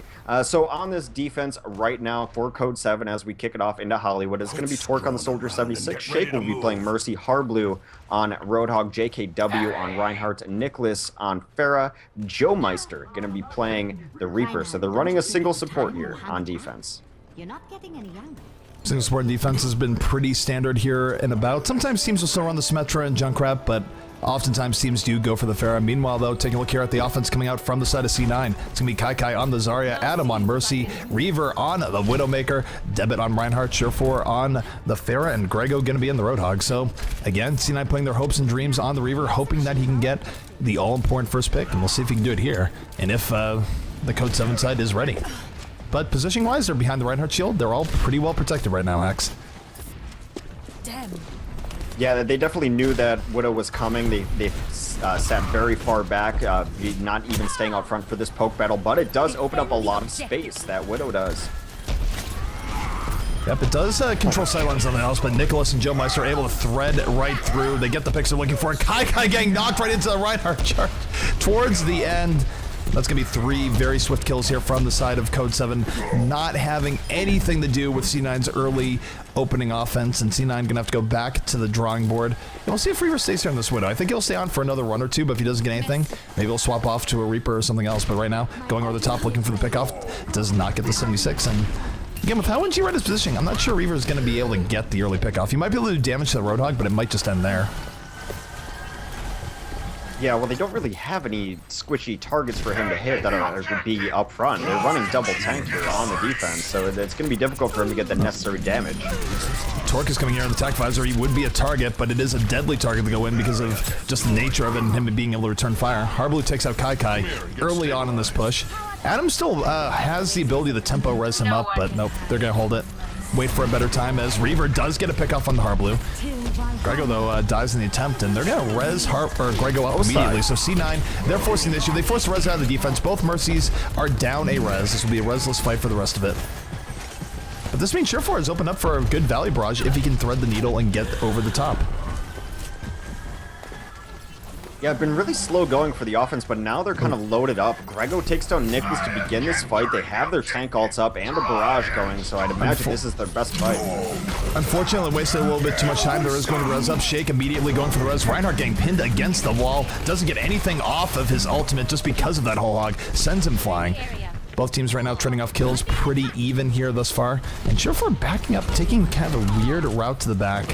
definitely. So on this defense right now for Code7, as we kick it off into Hollywood, it's going to be Torque on the Soldier 76. Shake will be playing Mercy, Harblue on Roadhog, JKW on Reinhardt, Nicholas on Pharah, Joe Meister going to be playing the Reaper. So they're running a single support here on defense. You're not getting any younger. Single support defense has been pretty standard here and about. Sometimes teams will still run the Symmetra and Junkrat, but oftentimes teams do go for the Pharah. Meanwhile, though, taking a look here at the offense coming out from the side of C9. It's going to be Kai on the Zarya, Adam on Mercy, Reaver on the Widowmaker, Debit on Reinhardt, Surefour on the Pharah, and Grego going to be in the Roadhog. So, again, C9 putting their hopes and dreams on the Reaver, hoping that he can get the all-important first pick, and we'll see if he can do it here. And if the Code7 side is ready. But positioning-wise, they're behind the Reinhardt shield. They're all pretty well protected right now, Axe. Damn. Yeah, they definitely knew that Widow was coming. They sat very far back, not even staying out front for this poke battle, but it does open up a lot of space, that Widow does. Yep, it does control sightlines on the house, but Nicholas and Joe Meister are able to thread right through. They get the picks they're looking for. Kai getting knocked right into the Reinhardt charge towards the end. That's going to be 3 very swift kills here from the side of Code7, not having anything to do with C9's early opening offense, and C9 going to have to go back to the drawing board. And we'll see if Reaver stays here in this Widow. I think he'll stay on for another run or two, but if he doesn't get anything, maybe he'll swap off to a Reaper or something else. But right now, going over the top looking for the pickoff, does not get the 76, and again, with how NG read his positioning, I'm not sure Reaver is going to be able to get the early pickoff. He might be able to do damage to the Roadhog, but it might just end there. Yeah, well, they don't really have any squishy targets for him to hit that would be up front. They're running double tank here on the defense, so it's going to be difficult for him to get the necessary damage. Torque is coming here in the attack visor. He would be a target, but it is a deadly target to go in because of just the nature of it and him being able to return fire. Harblue takes out Kai early on in this push. Adam still has the ability to tempo res him up, but nope, they're going to hold it. Wait for a better time as Reaver does get a pick off on the Harblue. Grego, though, dies in the attempt, and they're going to res Grego up immediately. So C9, they're forcing the issue. They force the res out of the defense. Both Mercies are down a res. This will be a resless fight for the rest of it. But this means Surefour has opened up for a good Valley Barrage if he can thread the needle and get over the top. Yeah, been really slow going for the offense, but now they're kind of loaded up. Grego takes down Nicholas to begin this fight. They have their tank ults up and the barrage going, so I'd imagine this is their best fight. Unfortunately, wasted a little bit too much time. There is going to res up. Shake immediately going for the res. Reinhardt getting pinned against the wall. Doesn't get anything off of his ultimate just because of that whole hog. Sends him flying. Both teams right now trading off kills pretty even here thus far. And Surefour backing up, taking kind of a weird route to the back.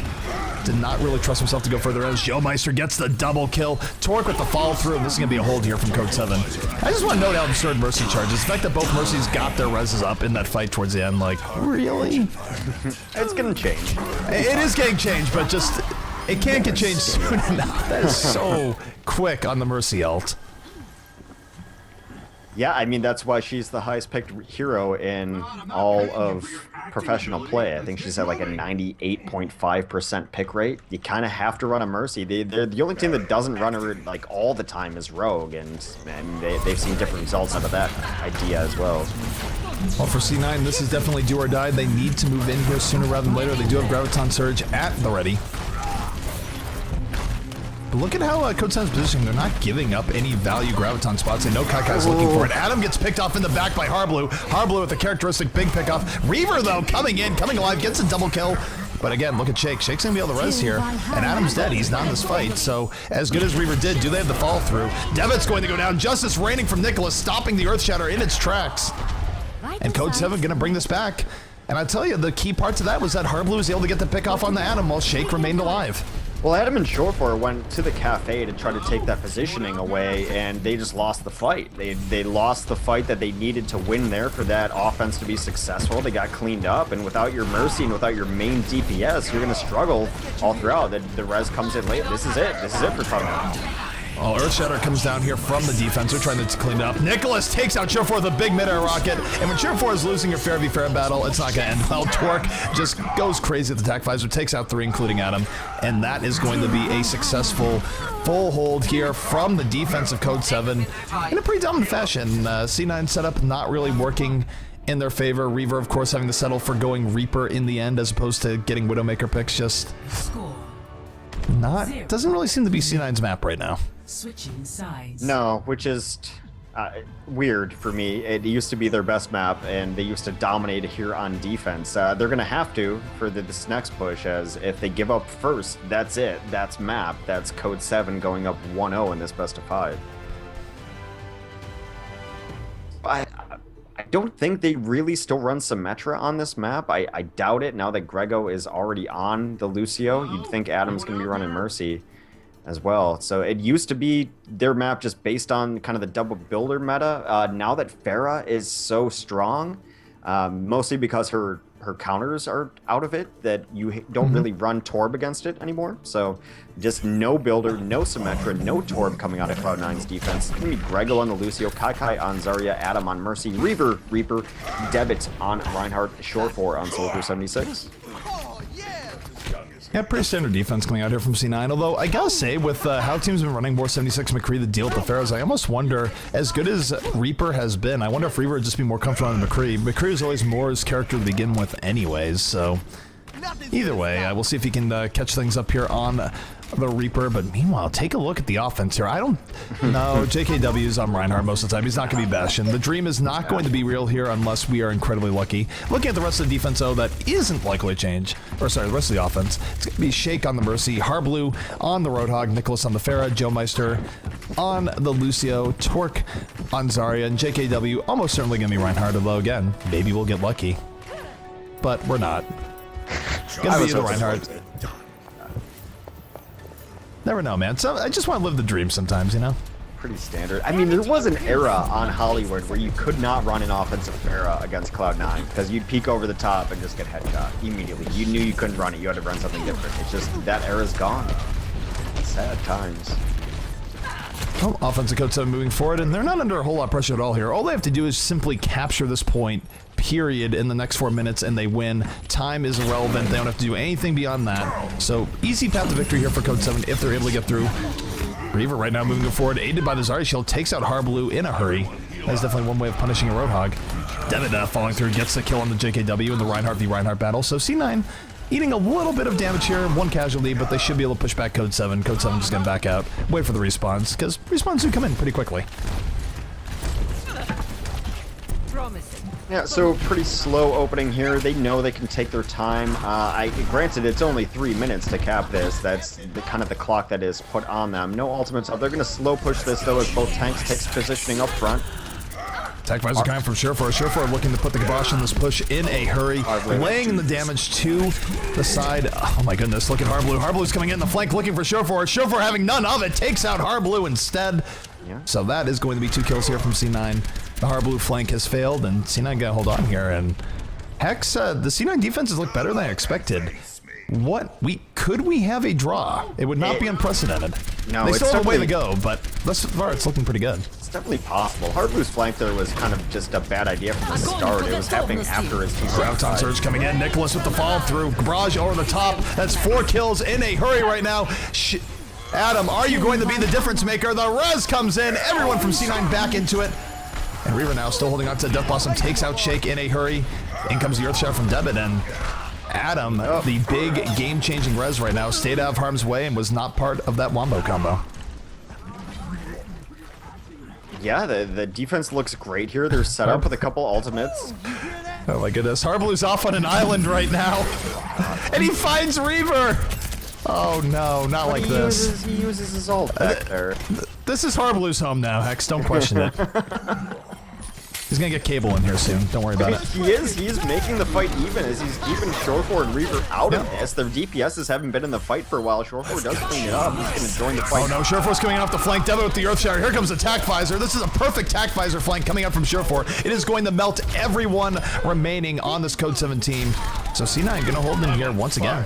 Did not really trust himself to go further as Joe Meister gets the double kill. Torque with the follow through, and this is going to be a hold here from Code7. I just want to note how absurd Mercy charges. The fact that both Mercies got their reses up in that fight towards the end, like, really? It's going to change. It is getting changed, but just, it can't get changed soon enough. That is so quick on the Mercy ult. Yeah, I mean, that's why she's the highest picked hero in all of professional play. I think she's at like a 98.5% pick rate. You kind of have to run a Mercy. They're the only team that doesn't run her like all the time is Rogue, and they've seen different results out of that idea as well. Well, for C9, this is definitely do or die. They need to move in here sooner rather than later. They do have Graviton Surge at the ready. But look at how Code7's positioning. They're not giving up any value Graviton spots. They know Kaikai's looking for it. Adam gets picked off in the back by Harblue. Harblue with a characteristic big pickoff. Reaver, though, coming in, coming alive, gets a double kill. But again, look at Shake. Shake's going to be able to res here. And Adam's dead. He's not in this fight. So as good as Reaver did, do they have the follow through? Debit's going to go down. Justice raining from Nicholas, stopping the Earth Shatter in its tracks. And Code7 going to bring this back. And I tell you, the key part to that was that Harblue was able to get the pick off on the Adam while Shake remained alive. Well, Adam and Surefour went to the cafe to try to take that positioning away, and they just lost the fight. They lost the fight that they needed to win there for that offense to be successful. They got cleaned up, and without your Mercy and without your main DPS, you're going to struggle all throughout. The res comes in late. This is it. This is it for Cloud9. Oh, Earthshatter comes down here from the defense. They're trying to clean it up. Nicholas takes out Surefour with a big mid-air rocket. And when Surefour is losing your fair v fair battle, it's not going to end well. Torque just goes crazy at the attack visor, takes out 3, including Adam. And that is going to be a successful full hold here from the defense of Code7 in a pretty dominant fashion. C9 setup not really working in their favor. Reaver, of course, having to settle for going Reaper in the end as opposed to getting Widowmaker picks. Just doesn't really seem to be C9's map right now. Switching sides. No, which is, Weird for me. It used to be their best map, and they used to dominate here on defense. They're going to have to for this next push, as if they give up first, that's it. That's map. That's Code7 going up 1-0 in this best of 5. I don't think they really still run Symmetra on this map. I doubt it now that Grego is already on the Lucio. You'd think Adam's going to be running Mercy as well. So it used to be their map just based on kind of the double builder meta. Now that Pharah is so strong, mostly because her counters are out of it, that you don't really run Torb against it anymore. So just no builder, no Symmetra, no Torb coming out of Cloud9's defense. It's going to be Grego on the Lucio, Kai on Zarya, Adam on Mercy, Reaper, Debit on Reinhardt, Shore 4 on Soldier 76. Yeah, pretty standard defense coming out here from C9, although I gotta say, with how teams have been running more 76 McCree the deal with the Pharaohs, I almost wonder, as good as Reaper has been, I wonder if Reaper would just be more comfortable on McCree. McCree is always Moore's character to begin with anyways, so either way, we'll see if he can catch things up here on the Reaper, but meanwhile, take a look at the offense here. I don't know. JKW's on Reinhardt most of the time. He's not going to be Bastion. The dream is not going to be real here unless we are incredibly lucky. Looking at the rest of the defense, though, that isn't likely to change. Or sorry, the rest of the offense. It's going to be Shake on the Mercy, Harblu on the Roadhog, Nicholas on the Pharah, Joe Meister on the Lucio, Torque on Zarya, and JKW almost certainly going to be Reinhardt, although again, maybe we'll get lucky. But we're not. It's going to be the Reinhardt. Never know, man. So I just want to live the dream sometimes, you know? Pretty standard. I mean, there was an era on Hollywood where you could not run an offensive Pharah against Cloud9 because you'd peek over the top and just get headshot immediately. You knew you couldn't run it. You had to run something different. It's just that era's gone. Sad times. Well, offensive Code7 moving forward, and they're not under a whole lot of pressure at all here. All they have to do is simply capture this point, period, in the next 4 minutes, and they win. Time is irrelevant. They don't have to do anything beyond that. So, easy path to victory here for Code7 if they're able to get through. Reaver right now moving forward, aided by the Zarya shield, takes out Harblu in a hurry. That's definitely one way of punishing a Roadhog. Devitt falling through, gets the kill on the JKW in the Reinhardt v Reinhardt battle. So, C9 eating a little bit of damage here, one casualty, but they should be able to push back Code7. Code7 just gonna back out, wait for the respawns, because respawns do come in pretty quickly. Yeah, so pretty slow opening here. They know they can take their time. Granted, it's only 3 minutes to cap this. That's the kind of the clock that is put on them. No ultimates up. They're going to slow push this, though, as both tanks takes positioning up front. Attack visor coming from Surefour. Surefour looking to put the kibosh on this push in a hurry, laying the damage to the side. Oh my goodness, look at Harblu. Harblu's coming in the flank looking for Surefour. Surefour having none of it, takes out Harblu instead. Yeah. So that is going to be 2 kills here from C9. The Harblu flank has failed, and C9 got to hold on here. And Hex, the C9 defenses look better than I expected. Could we have a draw? It would not be unprecedented. No, they still have a way to go, but thus far it's looking pretty good. It's definitely possible. Harblu's flank there was kind of just a bad idea from the start. It was happening after his team. Graviton Surge coming in. Nicholas with the follow through. Barrage over the top. That's 4 kills in a hurry right now. Adam, are you going to be the difference maker? The res comes in. Everyone from C9 back into it. And Reaver now still holding on to Death Blossom. Takes out Shake in a hurry. In comes the Earthshower from Debit, and Adam, the big game-changing res right now, stayed out of harm's way and was not part of that wombo combo. Yeah, the defense looks great here. They're set up with a couple ultimates. Oh my goodness, Harblu's off on an island right now. And he finds Reaver! Oh no, not like this. He uses his ult back there. This is Harblu's home now, Hex, don't question it. He's gonna get Cable in here soon. Don't worry about it. He is making the fight even as he's keeping Shore4 and Reaver out of this. The DPSs haven't been in the fight for a while. Shore4 does clean it up. He's gonna join the fight. Oh no, Shore4's coming off the flank. Devil with the Earthshower. Here comes the Tac Visor. This is a perfect Tac Visor flank coming out from Shore4. It is going to melt everyone remaining on this Code7 team. So C9 gonna hold in here once again.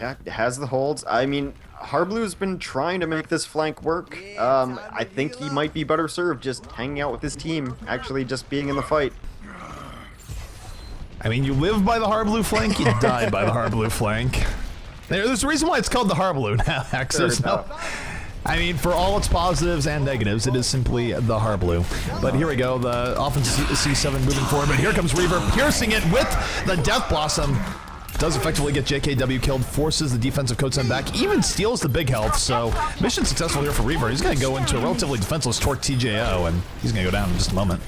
Yeah, it has the holds. I mean, Harblu's been trying to make this flank work. I think he might be better served just hanging out with his team, actually just being in the fight. I mean, you live by the Harblu flank, you die by the Harblu flank. There's a reason why it's called the Harblu now, Hex. I mean, for all its positives and negatives, it is simply the Harblu. But here we go, the offense C7 moving forward, but here comes Reaver piercing it with the Death Blossom. does effectively get JKW killed, forces the defensive Code7 back, even steals the big health. So mission successful here for Reaver. He's going to go into a relatively defenseless Torque TJO, and he's going to go down in just a moment.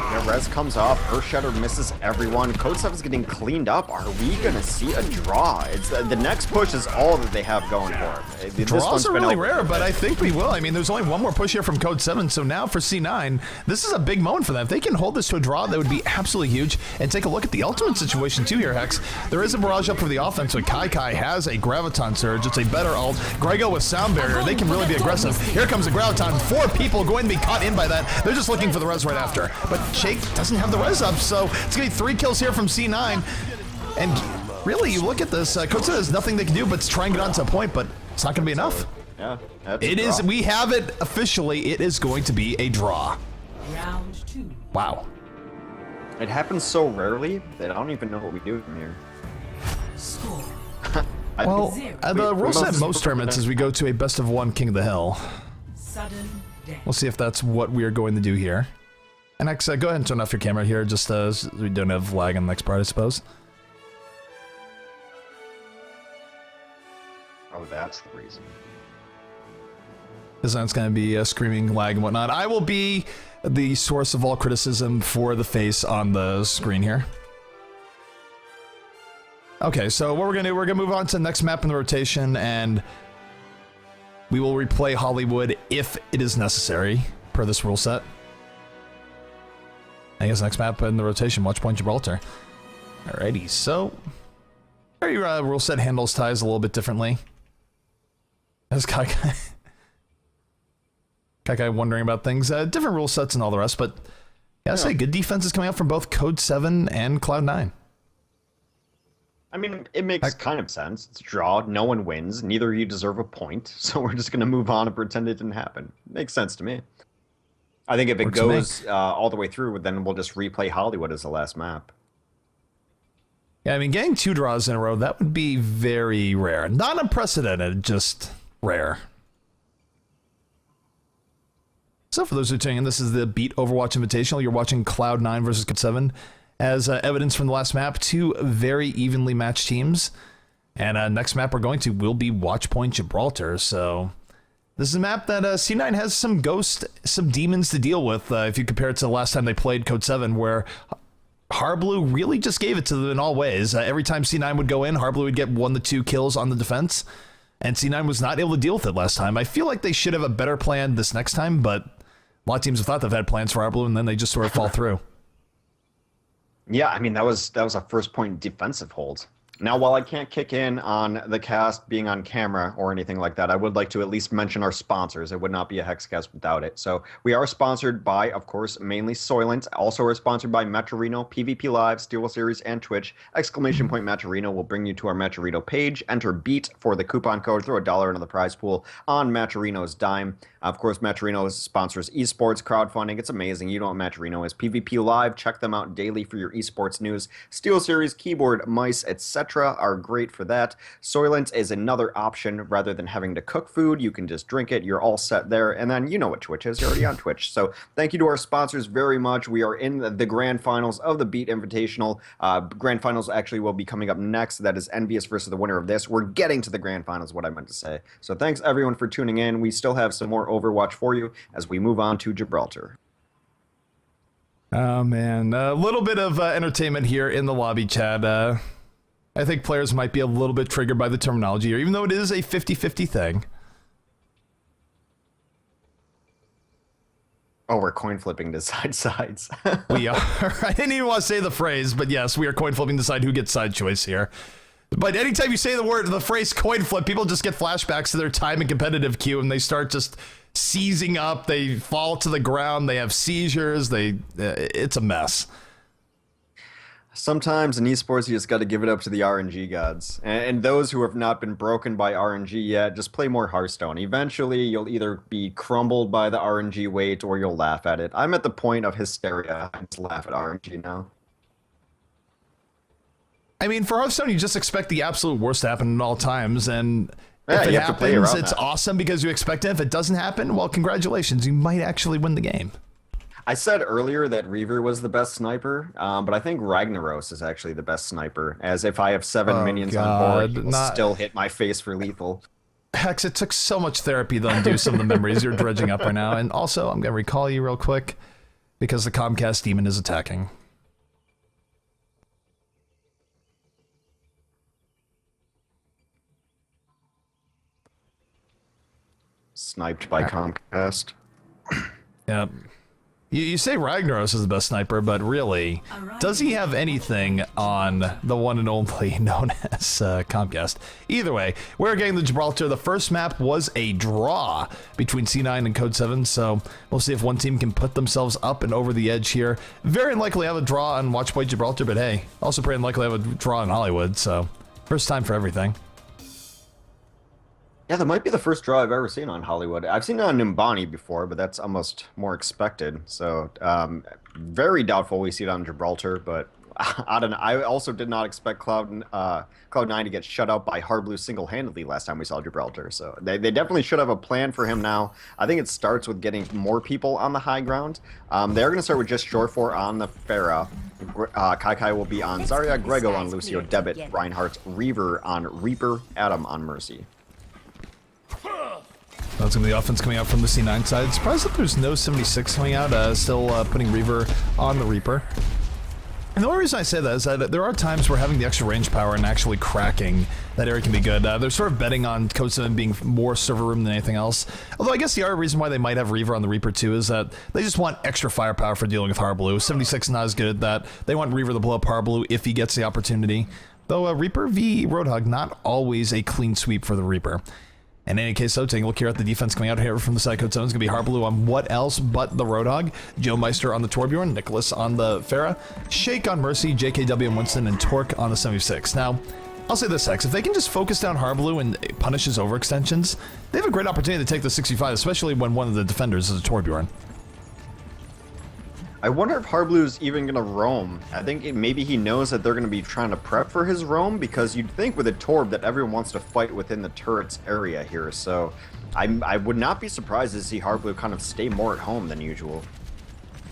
Yeah, Res comes off. Earthshatter misses everyone. Code7's getting cleaned up. Are we going to see a draw? It's the next push is all that they have going for them. Draws are really rare, but I think we will. I mean, there's only one more push here from Code7, so now for C9, this is a big moment for them. If they can hold this to a draw, that would be absolutely huge. And take a look at the ultimate situation too here, Hex. There is a barrage up for the offense, but Kai has a Graviton Surge. It's a better ult. Grego with Sound Barrier, they can really be aggressive. Here comes the Graviton. 4 people going to be caught in by that. They're just looking for the res right after. But Shake doesn't have the res up, so it's going to be 3 kills here from C9. And really, you look at this, Code7 has nothing they can do but try and get onto a point, but it's not going to be enough. Yeah, it is. We have it officially. It is going to be a draw. Round 2. Wow. It happens so rarely that I don't even know what we do from here. Score. Well, the rule set in most tournaments is we go to a best of 1 King of the Hill. Sudden death. We'll see if that's what we are going to do here. And X, go ahead and turn off your camera here, just as we don't have lag on the next part, I suppose. Oh, that's the reason. Because then it's going to be screaming lag and whatnot. I will be the source of all criticism for the face on the screen here. Okay, so what we're going to do, we're going to move on to the next map in the rotation, and we will replay Hollywood if it is necessary, per this rule set. I guess next map in the rotation, Watchpoint Gibraltar. Alrighty, so every rule set handles ties a little bit differently. As Kai wondering about things, different rule sets and all the rest, but yeah, I'd say good defense is coming out from both Code7 and Cloud9. I mean, it makes kind of sense. It's a draw. No one wins. Neither of you deserve a point. So we're just going to move on and pretend it didn't happen. Makes sense to me. I think if it goes all the way through, then we'll just replay Hollywood as the last map. Yeah, I mean, getting 2 draws in a row, that would be very rare. Not unprecedented, just rare. So for those who are tuning in, this is the Beat Overwatch Invitational. You're watching Cloud9 versus Code7. As evidence from the last map, 2 very evenly matched teams. And next map we're going to will be Watchpoint Gibraltar. So this is a map that C9 has some ghosts, some demons to deal with. If you compare it to the last time they played Code7, where Harblue really just gave it to them in all ways. Every time C9 would go in, Harblue would get 1 to 2 kills on the defense. And C9 was not able to deal with it last time. I feel like they should have a better plan this next time, but a lot of teams have thought they've had plans for Harblue, and then they just sort of fall through. Yeah, I mean, that was a first point defensive hold. Now, while I can't kick in on the cast being on camera or anything like that, I would like to at least mention our sponsors. It would not be a Hexcast without it. So we are sponsored by, of course, mainly Soylent. Also, we're sponsored by Matcherino, PvP Live, Steel Series, and Twitch. Exclamation point Matcherino will bring you to our Matcherino page. Enter BEAT for the coupon code. Throw $1 into the prize pool on Matcherino's dime. Of course, Matcherino sponsors eSports crowdfunding. It's amazing. You know what Matcherino is. PvP Live. Check them out daily for your eSports news. Steel Series, keyboard, mice, etc. are great for that. Soylent is another option. Rather than having to cook food, you can just drink it. You're all set there. And then you know what Twitch is. You're already on Twitch. So thank you to our sponsors very much. We are in the grand finals of the Beat Invitational. Grand finals actually will be coming up next. That is Envious versus the winner of this. We're getting to the grand finals, what I meant to say. So thanks everyone for tuning in. We still have some more Overwatch for you as we move on to Gibraltar. Oh man, a little bit of entertainment here in the lobby chat. I think players might be a little bit triggered by the terminology here, even though it is a 50-50 thing. Oh, we're coin flipping to side sides. We are. I didn't even want to say the phrase, but yes, we are coin flipping to decide who gets side choice here. But anytime you say the phrase coin flip, people just get flashbacks to their time in competitive queue, and they start just seizing up. They fall to the ground. They have seizures. It's a mess. Sometimes in esports, you just got to give it up to the RNG gods. And those who have not been broken by RNG yet, just play more Hearthstone. Eventually, you'll either be crumbled by the RNG weight or you'll laugh at it. I'm at the point of hysteria. I just laugh at RNG now. I mean, for Hearthstone, you just expect the absolute worst to happen at all times, and yeah, if it happens, it's that. awesome because you expect it. If it doesn't happen, well, congratulations, you might actually win the game. I said earlier that Reaver was the best sniper, but I think Ragnaros is actually the best sniper, as if I have 7 Oh, minions on board, he God, will still hit my face for lethal. Hex, it took so much therapy to undo some of the memories you're dredging up right now. And also, I'm going to recall you real quick, because the Comcast demon is attacking. Sniped by Comcast. Yep. You say Ragnaros is the best sniper, but really, does he have anything on the one and only known as Comcast? Either way, we're getting to Gibraltar. The first map was a draw between C9 and Code7, so we'll see if one team can put themselves up and over the edge here. Very unlikely have a draw on Watchpoint Gibraltar, but hey, also pretty unlikely have a draw in Hollywood, so first time for everything. Yeah, that might be the first draw I've ever seen on Hollywood. I've seen it on Nimbani before, but that's almost more expected. So, very doubtful we see it on Gibraltar, but I don't know. I also did not expect Cloud9 to get shut out by Hardblue single-handedly last time we saw Gibraltar. So they definitely should have a plan for him now. I think it starts with getting more people on the high ground. They're going to start with just Shore4 on the Pharah. Kai will be on Zarya, Grego on Lucio, Debit, Reinhardt, Reaver on Reaper, Adam on Mercy. That's going to be the offense coming out from the C9 side. Surprised that there's no 76 coming out, still putting Reaver on the Reaper. And the only reason I say that is that there are times where having the extra range power and actually cracking that area can be good. They're sort of betting on Code7 being more server room than anything else. Although I guess the other reason why they might have Reaver on the Reaper too is that they just want extra firepower for dealing with Hardblue. 76 is not as good at that. They want Reaver to blow up Hardblue if he gets the opportunity. Though Reaper v Roadhog, not always a clean sweep for the Reaper. In any case, so taking a look here at the defense coming out here from the side Code7 is going to be Hardblue on what else but the Roadhog, Joe Meister on the Torbjorn, Nicholas on the Pharah, Shake on Mercy, JKW and Winston, and Torque on the 76. Now, I'll say this, Hex, if they can just focus down Hardblue and punish his overextensions, they have a great opportunity to take the 65, especially when one of the defenders is a Torbjorn. I wonder if Hardblue's even going to roam. I think maybe he knows that they're going to be trying to prep for his roam, because you'd think with a Torb that everyone wants to fight within the turret's area here. So I would not be surprised to see Hardblue kind of stay more at home than usual.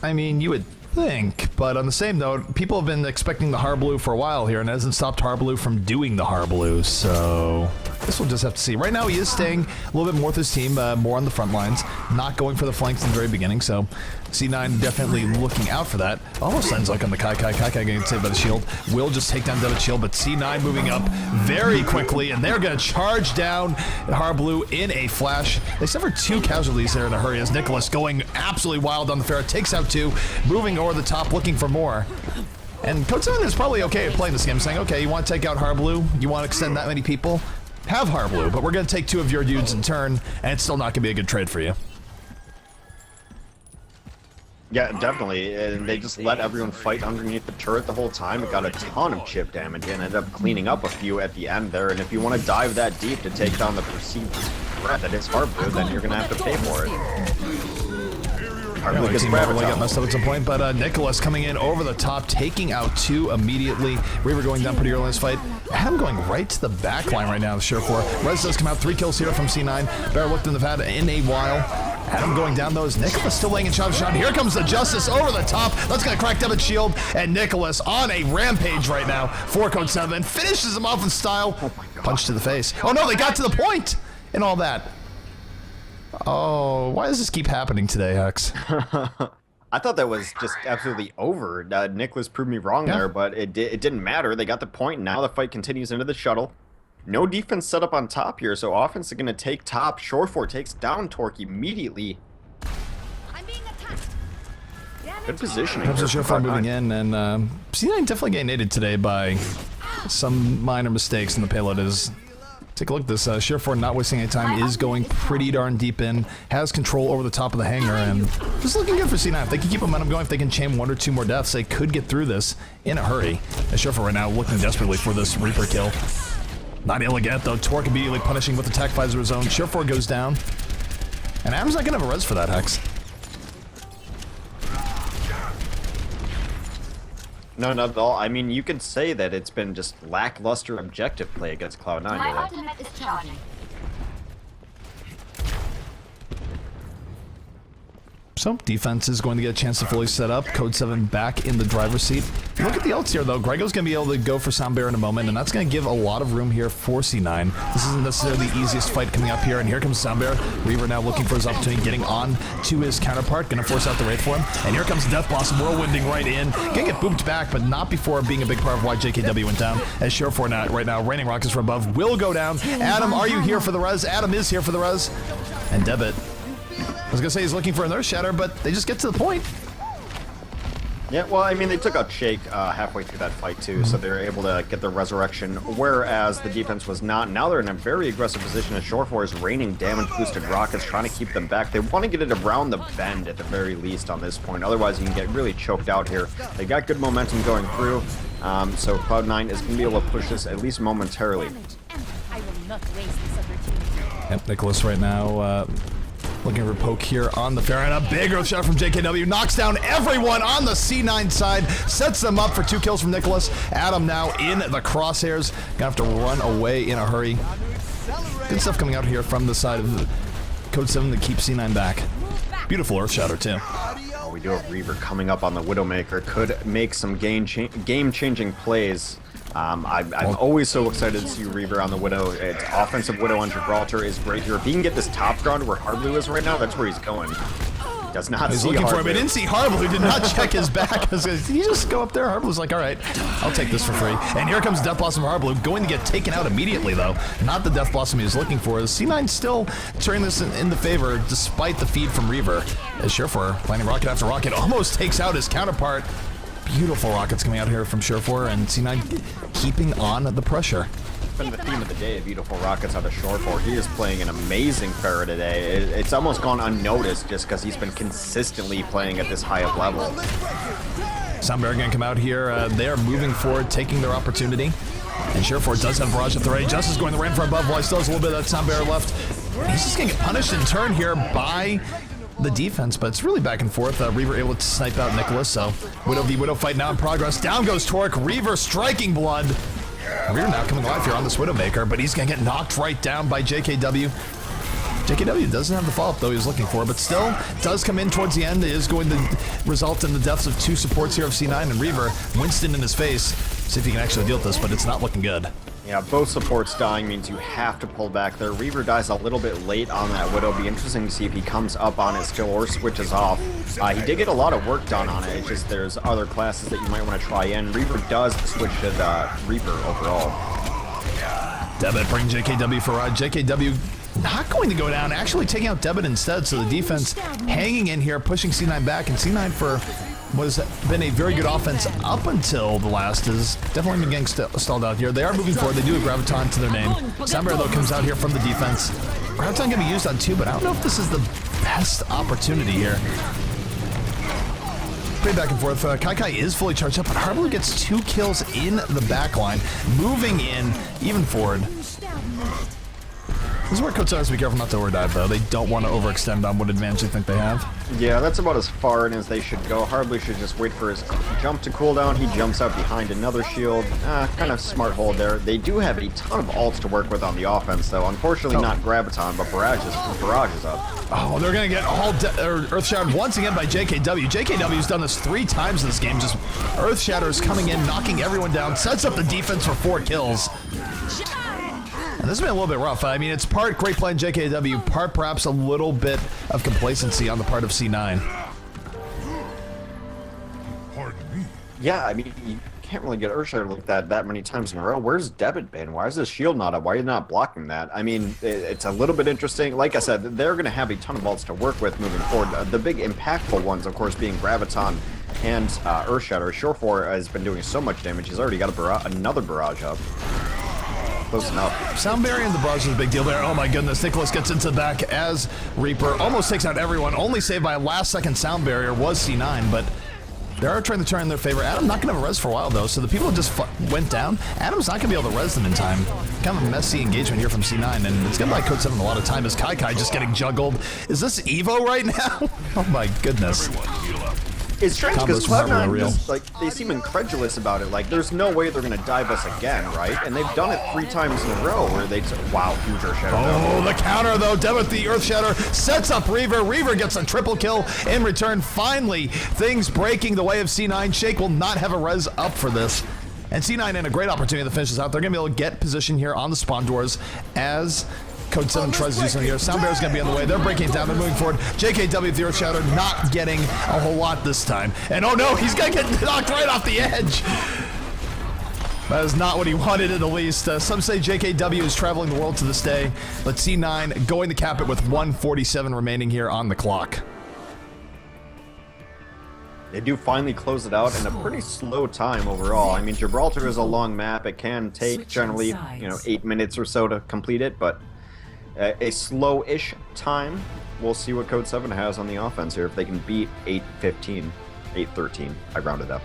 I mean, you would think, but on the same note, people have been expecting the Hardblue for a while here, and it hasn't stopped Hardblue from doing the Hardblue, so I guess we'll just have to see. Right now, he is staying a little bit more with his team, more on the front lines, not going for the flanks in the very beginning, so C9 definitely looking out for that. Almost sounds like on the Kai getting saved by the shield. Will just take down Devin's shield, but C9 moving up very quickly, and they're going to charge down Hardblue in a flash. They suffered 2 casualties there in a hurry as Nicholas going absolutely wild on the Pharah, takes out 2, moving over the top, looking for more. And Code7 is probably okay at playing this game, saying, okay, you want to take out Hardblue, you want to extend that many people, have Hardblue, but we're going to take 2 of your dudes in turn, and it's still not going to be a good trade for you. Yeah, definitely. And they just let everyone fight underneath the turret the whole time. It got a ton of chip damage and ended up cleaning up a few at the end there. And if you want to dive that deep to take down the perceived threat that is Hardblue, then you're going to have to pay for it. Hardblue gets got messed up at some point, but Nicholas coming in over the top, taking out 2 immediately. Reaver going down pretty early in this fight. Adam going right to the back line right now, Shore4. Rez does come out, 3 kills here from C9. Bear looked in the pad in a while. Adam going down those. Nicholas still laying in shot. Here comes the Justice over the top. That's going to crack Devin's shield. And Nicholas on a rampage right now for Code7. Finishes him off in style. Oh my God. Punch to the face. Oh no, they got to the point and all that. Oh, why does this keep happening today, Hex? I thought that was just absolutely over. Nicholas proved me wrong there, but it didn't matter. They got the point. Now the fight continues into the shuttle. No defense set up on top here, so offense is going to take top. Shore4 takes down Torque immediately. I'm being attacked. Good positioning. Comes to Shore4 moving in, and C9 definitely getting aided today by some minor mistakes in the payload. Take a look at this. Shore4 not wasting any time, is going pretty darn deep in, has control over the top of the hangar, and just looking good for C9. If they can keep momentum going, if they can chain 1 or 2 more deaths, they could get through this in a hurry. And Shore4 right now looking desperately for this Reaper kill. Not able to get it, though. Torque immediately punishing with attack visor of his own. Shore4 goes down. And Adam's not going to have a res for that, Hex. No, not at all. I mean, you could say that it's been just lackluster objective play against Cloud9 My today. ultimate is charging. So defense is going to get a chance to fully set up. Code7 back in the driver's seat. Look at the ults here, though. Grego's going to be able to go for Soundbear in a moment, and that's going to give a lot of room here for C9. This isn't necessarily the easiest fight coming up here, and here comes Soundbear. Reaver now looking for his opportunity, getting on to his counterpart, going to force out the Wraith for him. And here comes Death Blossom whirlwinding right in. Going to get booped back, but not before being a big part of why JKW went down. As Surefour right now, raining rockets from above, will go down. Adam, are you here for the res? Adam is here for the res. And Debit. I was going to say he's looking for an Earth Shatter, but they just get to the point. Yeah, well, I mean, they took out Shake halfway through that fight, too, so they were able to get the resurrection, whereas the defense was not. Now they're in a very aggressive position as Surefour is raining damage-boosted rockets, trying to keep them back. They want to get it around the bend at the very least on this point, otherwise you can get really choked out here. They got good momentum going through, so Cloud9 is going to be able to push this at least momentarily. I will not waste this opportunity. Yep, Nicholas right now looking for poke here on the fair, and a big Earth Shot from JKW knocks down everyone on the C9 side, sets them up for 2 kills from Nicholas. Adam now in the crosshairs, gonna have to run away in a hurry. Good stuff coming out here from the side of Code7 to keep C9 back. Beautiful Earth Shatter too. We do have Reaver coming up on the Widowmaker, could make some game-changing plays. I'm always so excited to see Reaver on the Widow. It's offensive Widow on Gibraltar is great here. If he can get this top ground where Hardblue is right now, that's where he's going. Does not He's see looking for him. Hardblue. He didn't see Hardblue. Did not check his back. Did he just go up there? Hardblue's like, all right, I'll take this for free. And here comes Death Blossom Hardblue, going to get taken out immediately, though. Not the Death Blossom he was looking for. C9 still turning this in the favor, despite the feed from Reaver. As Surefour, planning rocket after rocket, almost takes out his counterpart. Beautiful rockets coming out here from Surefour, and C9 keeping on the pressure. It's been the theme of the day, beautiful rockets out of Surefour. He is playing an amazing Pharah today. It's almost gone unnoticed just because he's been consistently playing at this high of level. Soundbear going to come out here. They are moving forward, taking their opportunity. And Surefour does have Barrage at the ready. Justice going the rain from above while he still has a little bit of that Soundbear left. He's just going to get punished in turn here by the defense, but it's really back and forth. Reaver able to snipe out Nicholas, so Widow v Widow fight now in progress. Down goes Torque, Reaver striking blood. Reaver now coming alive here on this Widowmaker, but he's gonna get knocked right down by JKW. JKW doesn't have the follow-up though he was looking for, but still does come in towards the end. It is going to result in the deaths of 2 supports here of C9 and Reaver. Winston in his face. See if he can actually deal with this, but it's not looking good. Yeah, both supports dying means you have to pull back there. Reaver dies a little bit late on that Widow. Be interesting to see if he comes up on his kill or switches off. He did get a lot of work done on it. It's just there's other classes that you might want to try in. Reaver does switch to Reaper overall. Debit bring JKW for a ride. JKW not going to go down, actually taking out Debit instead, so the defense hanging in here, pushing C9 back, and C9 for what has been a very good offense up until the last is definitely been getting stalled out here. They are moving forward. They do have Graviton to their name. Soundbear, though, comes out here from the defense. Graviton can be used on 2, but I don't know if this is the best opportunity here. Pretty back and forth. Kai is fully charged up, but Hardblue gets 2 kills in the back line. Moving in, even forward. This is where Code7 has to be careful not to overdive, though. They don't want to overextend on what advantage they think they have. Yeah, that's about as far in as they should go. Hardblue should just wait for his jump to cooldown. He jumps out behind another shield. Kind of smart hold there. They do have a ton of ults to work with on the offense, though. Unfortunately, not Graviton, but Barrage is up. Oh, they're going to get all Earth Shattered once again by JKW. JKW's done this 3 times in this game. Just Earth Shatters coming in, knocking everyone down, sets up the defense for 4 kills. And this has been a little bit rough. I mean, it's part great play in JKW, part perhaps a little bit of complacency on the part of C9. Yeah, I mean, you can't really get Earthshatter like that many times in a row. Where's Debit been? Why is this shield not up? Why are you not blocking that? I mean, it's a little bit interesting. Like I said, they're going to have a ton of ults to work with moving forward. The big impactful ones, of course, being Graviton and Earthshatter. Surefour has been doing so much damage. He's already got another barrage up. Close enough. Soundberry and the barrage is a big deal there. Oh my goodness, Nicholas gets into the back as Reaper. Almost takes out everyone. Only saved by a last-second sound barrier was C9, but they are trying to turn in their favor. Adam not going to have a res for a while, though, so the people just went down. Adam's not going to be able to res them in time. Kind of a messy engagement here from C9, and it's going to buy Code7 a lot of time as Kai just getting juggled. Is this Evo right now? Oh my goodness. It's strange because Combos from Harbor are Cloud9 real. just, like, they seem incredulous about it. Like, there's no way they're gonna dive us again, right? And they've done it 3 times in a row where they wow, huge Earth Shatter. Oh, the counter though. Dev with the Earth Shatter sets up Reaver. Reaver gets a triple kill in return. Finally, things breaking the way of C9. Shake will not have a res up for this. And C9 in a great opportunity to finish this out. They're going to be able to get position here on the spawn doors as Code7 tries to do something here. Sound Bear is going to be on the way. They're breaking it down. They're moving forward. JKW with the Earth Shatter not getting a whole lot this time. And oh no, he's going to get knocked right off the edge. That is not what he wanted at least. Some say JKW is traveling the world to this day, but C9 going to cap it with 1:47 remaining here on the clock. They do finally close it out in a pretty slow time overall. I mean, Gibraltar is a long map. It can take generally, 8 minutes or so to complete it, but a slow-ish time. We'll see what Code7 has on the offense here. If they can beat 8:15, 8:13, I rounded up.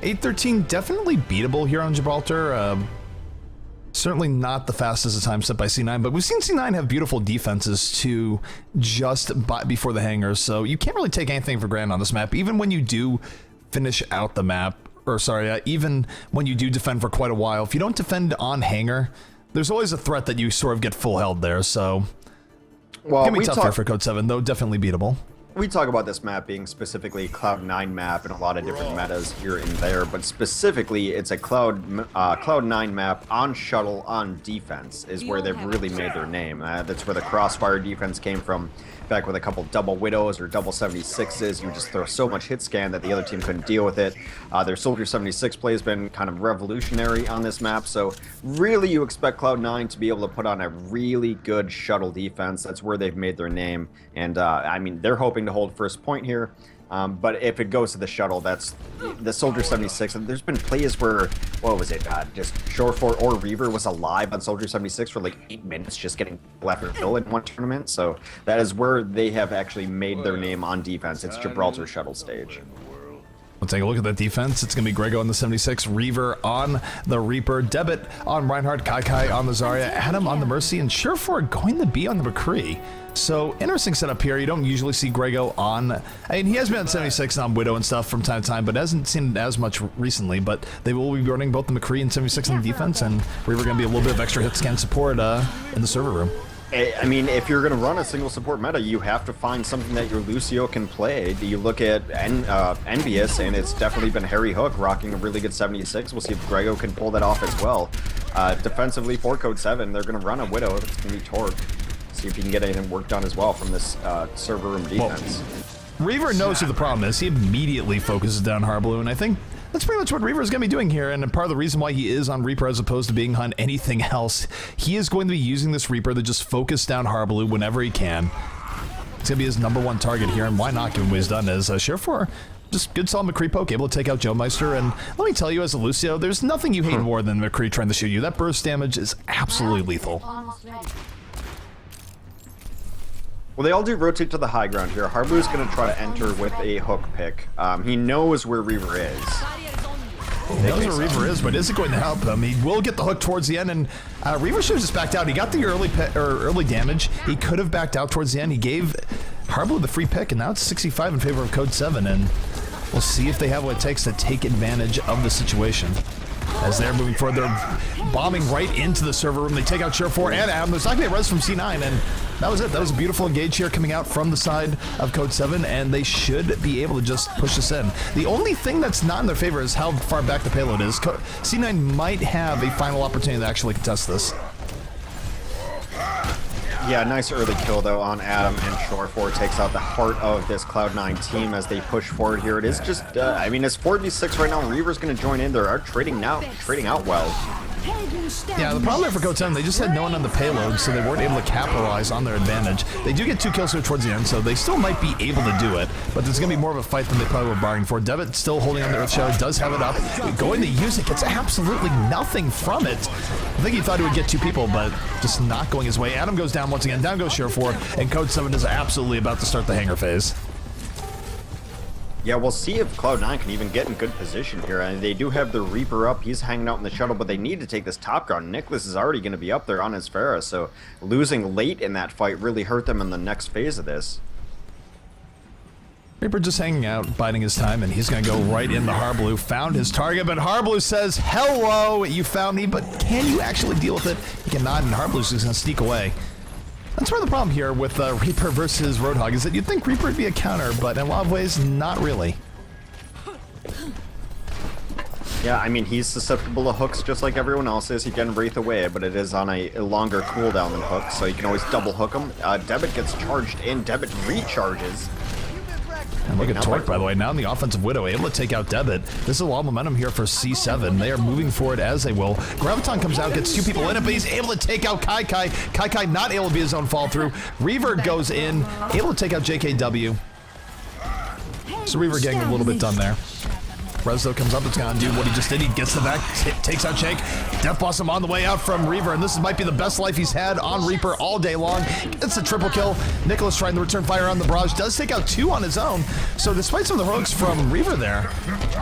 8:13 definitely beatable here on Gibraltar. Certainly not the fastest of time set by C9, but we've seen C9 have beautiful defenses too just before the hangars, so you can't really take anything for granted on this map. Even when you do finish out the map, or sorry, even when you do defend for quite a while, if you don't defend on hangar, there's always a threat that you sort of get full held there, so well, gonna be tough here for Code7, though definitely beatable. We talk about this map being specifically a Cloud9 map and a lot of different metas here and there, but specifically it's a Cloud9 map on shuttle, on defense, is where they've really made their name. That's where the Crossfire defense came from, back with a couple double Widows or double 76s. You just throw so much hit scan that the other team couldn't deal with it. Their Soldier 76 play has been kind of revolutionary on this map, so really you expect Cloud9 to be able to put on a really good shuttle defense. That's where they've made their name, and I mean, they're hoping to hold first point here, but if it goes to the shuttle, that's the Soldier 76. And there's been plays where, what was it, just Shorefort or Reaver was alive on Soldier 76 for like 8 minutes just getting left or kill in one tournament, so that is where they have actually made their name on defense. It's Gibraltar shuttle stage. We'll take a look at that defense. It's going to be Grego on the 76, Reaver on the Reaper, Debit on Reinhardt, Kai on the Zarya, Adam on the Mercy, and Surefort going to be on the McCree. So, interesting setup here. You don't usually see Grego on... I mean, he has been on 76 and on Widow and stuff from time to time, but hasn't seen it as much recently. But they will be running both the McCree and 76 on the defense, and Reaver going to be a little bit of extra hit scan support in the server room. I mean, if you're going to run a single support meta, you have to find something that your Lucio can play. You look at Envious, and it's definitely been Harry Hook rocking a really good 76. We'll see if Grego can pull that off as well. Defensively for Code7, they're going to run a Widow. It's going to be Torque. See if he can get anything work done as well from this server room defense. Well, Reaver knows who the problem is. He immediately focuses down Harblue, and I think that's pretty much what Reaver is going to be doing here, and part of the reason why he is on Reaper as opposed to being on anything else, he is going to be using this Reaper to just focus down Harblue whenever he can. It's going to be his #1 target here, and why not, given what he's done, is Share4, just good solid McCree poke, able to take out Joe Meister, and let me tell you, as a Lucio, there's nothing you hate more than McCree trying to shoot you. That burst damage is absolutely lethal. Well, they all do rotate to the high ground here. Harblue's going to try to enter with a hook pick. He knows where Reaver is. He knows where Reaver is, but is it going to help him? He will get the hook towards the end, and Reaver should have just backed out. He got the early damage. He could have backed out towards the end. He gave Harblue the free pick, and now it's 65 in favor of Code7, and we'll see if they have what it takes to take advantage of the situation. As they're moving forward, they're bombing right into the server room. They take out Share4 and Adam. There's not going to be a res from C9, and that was it. That was a beautiful engage here coming out from the side of Code7, and they should be able to just push this in. The only thing that's not in their favor is how far back the payload is. C9 might have a final opportunity to actually contest this. Yeah, nice early kill, though, on Adam, and Shore4 takes out the heart of this Cloud9 team as they push forward here. It is just, I mean, it's 4v6 right now. Reaver's going to join in. They are trading out well. Yeah, the problem there for Code7, they just had no one on the payload, so they weren't able to capitalize on their advantage. They do get 2 kills here towards the end, so they still might be able to do it, but there's going to be more of a fight than they probably were bargaining for. Devitt still holding on the Earth Shadow, does have it up. Going to use it, gets absolutely nothing from it. I think he thought he would get 2 people, but just not going his way. Adam goes down once again, down goes Share4, and Code7 is absolutely about to start the hanger phase. Yeah, we'll see if Cloud9 can even get in good position here. And they do have the Reaper up. He's hanging out in the shuttle, but they need to take this top ground. Nicholas is already going to be up there on his Pharah, so losing late in that fight really hurt them in the next phase of this. Reaper just hanging out, biding his time, and he's going to go right into Harblue. Found his target, but Harblue says, hello, you found me, but can you actually deal with it? He cannot, and Harblue's just going to sneak away. That's part of the problem here with Reaper versus Roadhog, is that you'd think Reaper would be a counter, but in a lot of ways, not really. Yeah, I mean, he's susceptible to hooks just like everyone else is. He can Wraith away, but it is on a longer cooldown than Hook, so you can always double hook him. Debit gets charged in, Debit recharges. And look at Torque, by the way, now in the offensive Widow, able to take out Debit. This is a lot of momentum here for C7. They are moving forward as they will. Graviton comes out, gets two people in it, but he's able to take out Kai Kai. Kai Kai not able to be his own fall through. Reaver goes in, able to take out JKW. So Reaver getting a little bit done there. Rezo comes up, it's gonna do what he just did. He gets the back, takes out Shake. Death Blossom on the way out from Reaver, and this might be the best life he's had on Reaper all day long. It's a triple kill. Nicholas trying to return fire on the barrage, does take out two on his own. So despite some of the hooks from Reaver there,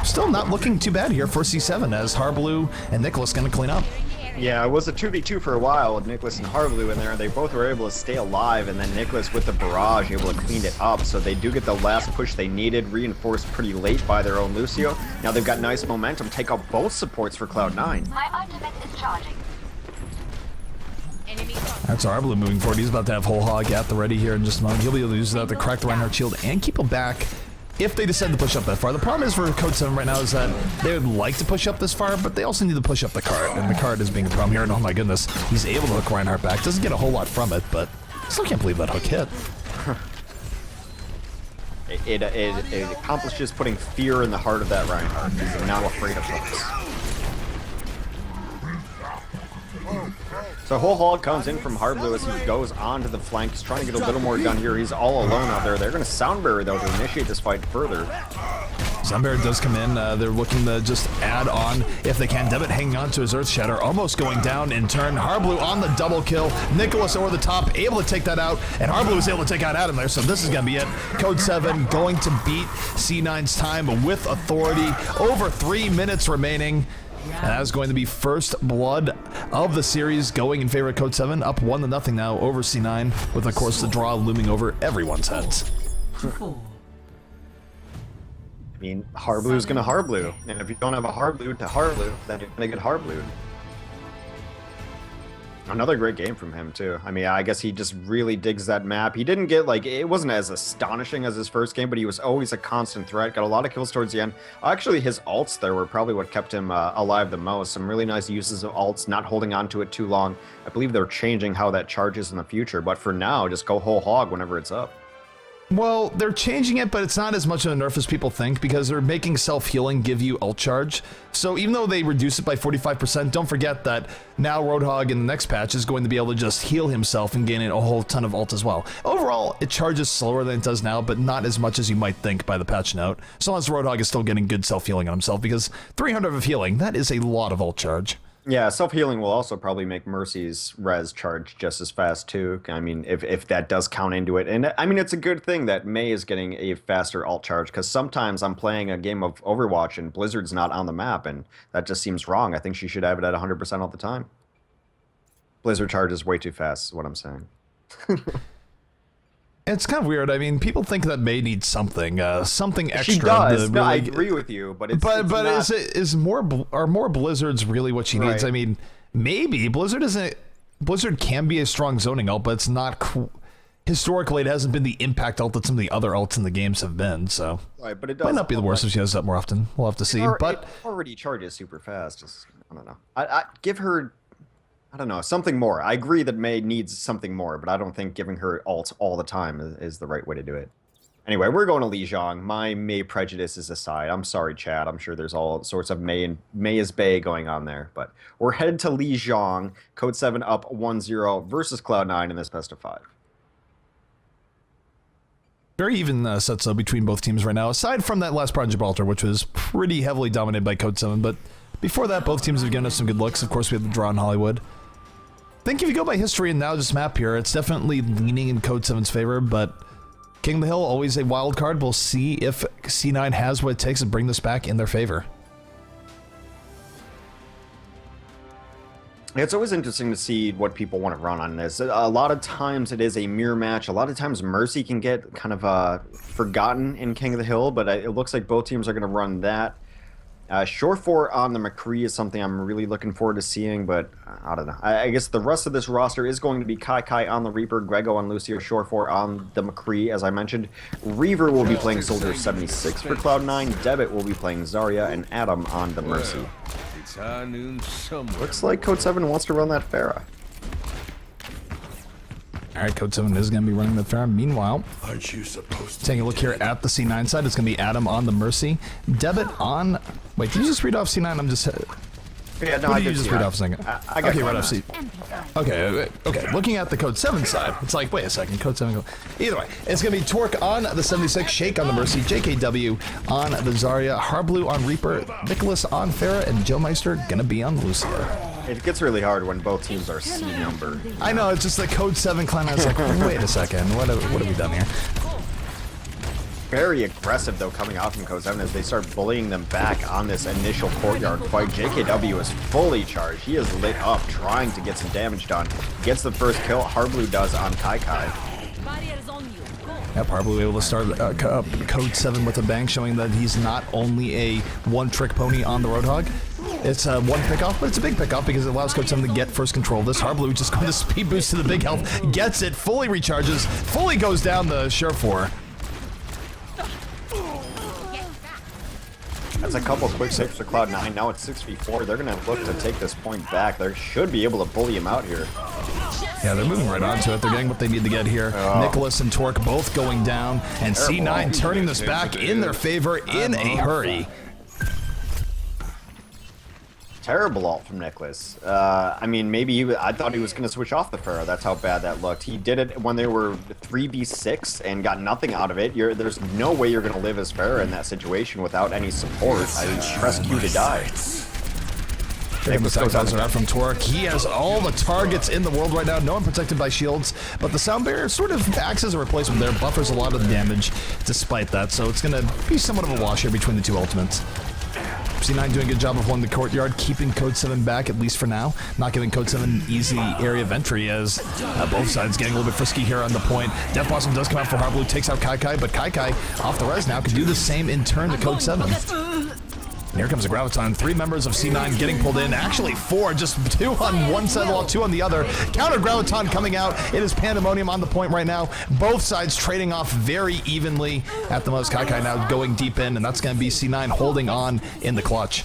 still not looking too bad here for C7 as Harblue and Nicholas gonna clean up. Yeah, it was a 2v2 for a while with Nicholas and Harblue in there, and they both were able to stay alive, and then Nicholas with the barrage able to clean it up, so they do get the last push they needed, reinforced pretty late by their own Lucio. Now they've got nice momentum, take out both supports for Cloud9. My ultimate is charging. That's Harblue moving forward. He's about to have Whole Hog at the ready here in just a moment. He'll be able to use that to crack the Reinhardt shield and keep him back if they decide to push up that far. The problem is for Code7 right now is that they would like to push up this far, but they also need to push up the card, and the card is being a problem here, and oh my goodness, he's able to hook Reinhardt back. Doesn't get a whole lot from it, but still can't believe that hook hit. It accomplishes putting fear in the heart of that Reinhardt. He's now afraid of hooks. So Whole Hog comes in from Harblue as he goes onto the flank. He's trying to get a little more done here. He's all alone out there. They're going to Soundbarrier, though, to initiate this fight further. Soundbarrier does come in. They're looking to just add on if they can. Debit hanging on to his Earth Shatter, almost going down in turn. Harblue on the double kill. Nicholas over the top, able to take that out, and Harblue was able to take out Adam there, so this is going to be it. Code7 going to beat C9's time with authority. Over 3 minutes remaining. And that is going to be first blood of the series going in favor of Code7, up 1-0 now over C9, with of course the draw looming over everyone's heads. I mean, Harblue's gonna Harblue, and if you don't have a Harblue to Harblue, then you're gonna get Harblued. Another great game from him too. I mean, I guess he just really digs that map. He didn't get like, it wasn't as astonishing as his first game, but he was always a constant threat. Got a lot of kills towards the end. Actually, his ults there were probably what kept him alive the most. Some really nice uses of ults, not holding on to it too long. I believe they're changing how that charges in the future, but for now, just go whole hog whenever it's up. Well, they're changing it, but it's not as much of a nerf as people think because they're making self-healing give you ult charge. So even though they reduce it by 45%, don't forget that now Roadhog in the next patch is going to be able to just heal himself and gain a whole ton of ult as well. Overall, it charges slower than it does now, but not as much as you might think by the patch note. So long as Roadhog is still getting good self-healing on himself, because 300 of healing, that is a lot of ult charge. Yeah, self-healing will also probably make Mercy's res charge just as fast too. I mean, if that does count into it. And I mean, it's a good thing that Mei is getting a faster alt charge, because sometimes I'm playing a game of Overwatch and Blizzard's not on the map, and that just seems wrong. I think she should have it at 100% all the time. Blizzard charges way too fast is what I'm saying. It's kind of weird. I mean, people think that Mei needs something extra. She does. To No, I really, agree with you, but is more Blizzards really what she needs? Right. I mean, maybe Blizzard can be a strong zoning ult, but it's not. Historically, it hasn't been the impact ult that some of the other ults in the games have been. So right, but it does might not be the worst if she has that more often. We'll have to see. But it already charges super fast. Just, I don't know. I give her. I don't know, something more. I agree that Mei needs something more, but I don't think giving her ult all the time is the right way to do it. Anyway, we're going to Lijiang. My Mei prejudice is aside. I'm sorry, Chad. I'm sure there's all sorts of Mei is Bay going on there. But we're headed to Lijiang. Code7 up 1-0 versus Cloud9 in this best of 5. Very even sets up between both teams right now, aside from that last part in Gibraltar, which was pretty heavily dominated by Code7. But before that, both teams have given us some good looks. Of course, we had the draw in Hollywood. I think if you go by history and now just map here, it's definitely leaning in Code7's favor, but King of the Hill, always a wild card. We'll see if C9 has what it takes to bring this back in their favor. It's always interesting to see what people want to run on this. A lot of times it is a mirror match. A lot of times Mercy can get kind of forgotten in King of the Hill, but it looks like both teams are going to run that. Shore 4 on the McCree is something I'm really looking forward to seeing, but I don't know. I guess the rest of this roster is going to be Kai on the Reaper, Grego on Lucio, Shore 4 on the McCree, as I mentioned. Reaver will be playing Soldier 76 for Cloud9, Debit will be playing Zarya, and Adam on the Mercy. Looks like Code7 wants to run that Pharah. Alright, Code7 is going to be running the Pharah. Meanwhile, taking a look here at the C9 side, it's going to be Adam on the Mercy. Debit on... Wait, did you just read off C9? I'm just... Yeah, no, I did you just read off a second? I got okay, right off C. Okay. Looking at the Code7 side, it's like, wait a second, Code7. Either way, it's gonna be Torque on the 76, Shake on the Mercy, JKW on the Zarya, Harblue on Reaper, Nicholas on Pharah, and Joe Meister gonna be on Lucia. It gets really hard when both teams are C numbered. I know, it's just the Code7 clan. I was like, wait a second, what have we done here? Very aggressive, though, coming out from Code7 as they start bullying them back on this initial courtyard fight. JKW is fully charged. He is lit up, trying to get some damage done. Gets the first kill. Harblue does on Kai. Yep, Harblue able to start Code7 with a bang, showing that he's not only a one-trick pony on the Roadhog. It's one pick-off, but it's a big pick-off because it allows Code7 to get first control of this. Harblue just going to speed boost to the big health, gets it, fully recharges, fully goes down the Share 4. That's a couple quick saves for Cloud9. Now it's 6v4. They're going to look to take this point back. They should be able to bully him out here. Yeah, they're moving right onto it. They're getting what they need to get here. Nicholas and Torque both going down, and C9 turning this back in their favor in a hurry. Terrible ult from Nicholas. I mean, maybe I thought he was going to switch off the Pharah. That's how bad that looked. He did it when they were 3v6 and got nothing out of it. There's no way you're going to live as Pharah in that situation without any support. I press Q to die. Nicholas goes out from Torque. He has all the targets in the world right now. No one protected by shields, but the sound barrier sort of acts as a replacement there. Buffers a lot of the damage despite that, so it's going to be somewhat of a wash here between the two ultimates. C9 doing a good job of holding the courtyard, keeping Code7 back, at least for now. Not giving Code7 an easy area of entry as both sides getting a little bit frisky here on the point. Death Blossom does come out for Harblue, takes out Kai, but Kai off the res now can do the same in turn to Code7. And here comes a Graviton. 3 members of C9 getting pulled in. Actually 4, just 2 on one side, while 2 on the other. Counter Graviton coming out. It is pandemonium on the point right now. Both sides trading off very evenly at the most. Kai now going deep in, and that's going to be C9 holding on in the clutch.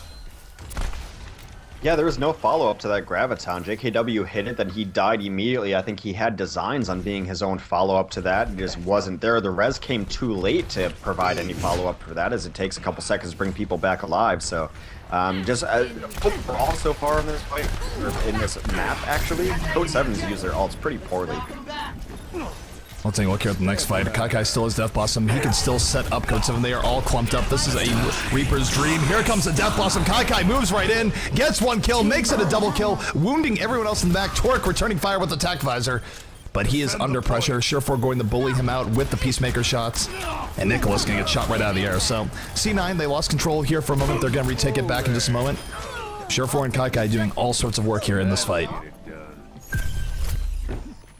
Yeah, there was no follow-up to that Graviton. JKW hit it, then he died immediately. I think he had designs on being his own follow-up to that. It just wasn't there. The res came too late to provide any follow-up for that, as it takes a couple seconds to bring people back alive. So, overall so far in this fight, or in this map, actually, Code7's used their ults pretty poorly. Let's take a look here at the next fight. Kai still has Death Blossom. He can still set up Code7. They are all clumped up. This is a Reaper's dream. Here comes the Death Blossom. Kai moves right in, gets 1 kill, makes it a double kill, wounding everyone else in the back. Torque returning fire with the attack visor, but he is under pressure. Surefour going to bully him out with the Peacemaker shots, and Nicholas going to get shot right out of the air. So C9, they lost control here for a moment. They're going to retake it back in just a moment. Surefour and Kai doing all sorts of work here in this fight.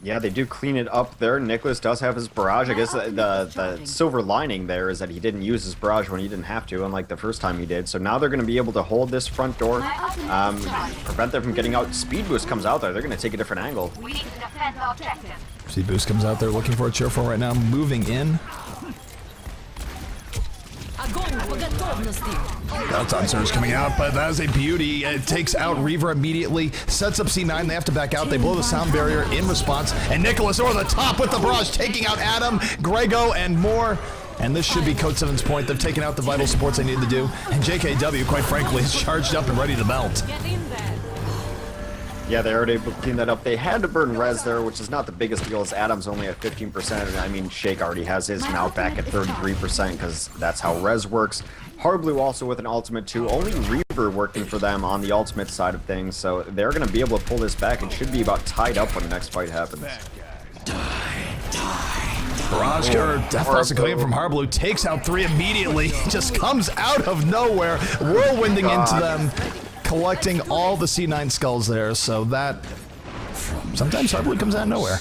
Yeah, they do clean it up there. Nicholas does have his barrage. I guess the silver lining there is that he didn't use his barrage when he didn't have to, unlike the first time he did. So now they're going to be able to hold this front door, prevent them from getting out. Speed Boost comes out there. They're going to take a different angle. Speed Boost comes out there looking for a Cheerful right now, moving in. Graviton Surge coming out, but that is a beauty. It takes out Reaver immediately, sets up C9. They have to back out. They blow the sound barrier in response, and Nicholas over the top with the barrage, taking out Adam, Grego, and more. And this should be Code7's point. They've taken out the vital supports they need to do, and JKW, quite frankly, is charged up and ready to melt. Yeah, they already able to clean that up. They had to burn res there, which is not the biggest deal, as Adam's only at 15%. I mean, Shake already has his now back at 33%, because that's how res works. Harblue also with an ultimate too. Only Reaper working for them on the ultimate side of things, so they're going to be able to pull this back. It should be about tied up when the next fight happens. Barrage or Death Blast coming in from Harblue takes out 3 immediately. Just comes out of nowhere, whirlwinding into them, collecting all the C9 skulls there. So that sometimes Harblue comes out of nowhere.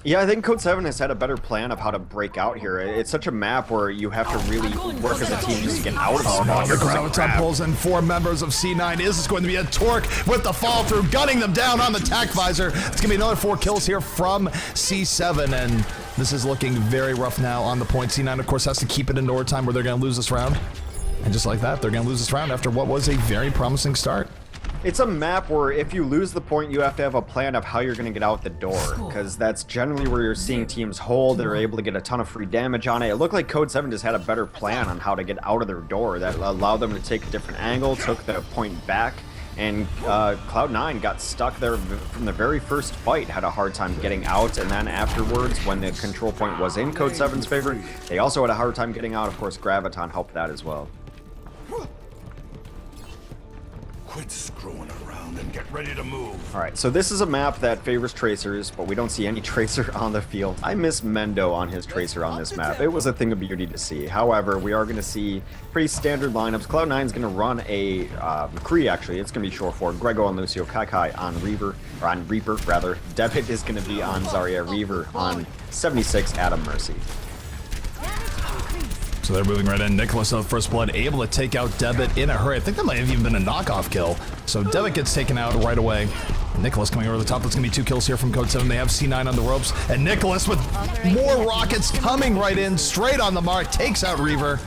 Yeah, I think Code7 has had a better plan of how to break out here. It's such a map where you have to really work as a team just to get out of spot. Here goes Overtime pulls in 4 members of C9. Is this going to be a Torque with the fall through, gunning them down on the tack visor? It's going to be another 4 kills here from C7, and this is looking very rough now on the point. C9, of course, has to keep it in overtime where they're going to lose this round. And just like that, they're going to lose this round after what was a very promising start. It's a map where if you lose the point, you have to have a plan of how you're going to get out the door, because that's generally where you're seeing teams hold. They're able to get a ton of free damage on it. It looked like Code7 just had a better plan on how to get out of their door that allowed them to take a different angle, took the point back, and Cloud9 got stuck there from the very first fight, had a hard time getting out, and then afterwards, when the control point was in Code7's favor, they also had a hard time getting out. Of course, Graviton helped that as well. Quit screwing around and get ready to move. Alright, so this is a map that favors Tracers, but we don't see any Tracer on the field. I miss Mendo on his Tracer on this map. It was a thing of beauty to see. However, we are going to see pretty standard lineups. Cloud9 is going to run a McCree, actually. It's going to be short for Grego on Lucio, Kai on Reaver, or on Reaper, rather. Debit is going to be on Zarya, Reaver on 76, Adam Mercy. So they're moving right in. Nicholas of First Blood able to take out Debit in a hurry. I think that might have even been a knockoff kill. So Debit gets taken out right away. Nicholas coming over the top. That's going to be 2 kills here from Code7. They have C9 on the ropes. And Nicholas with more rockets coming right in, straight on the mark, takes out Reaver.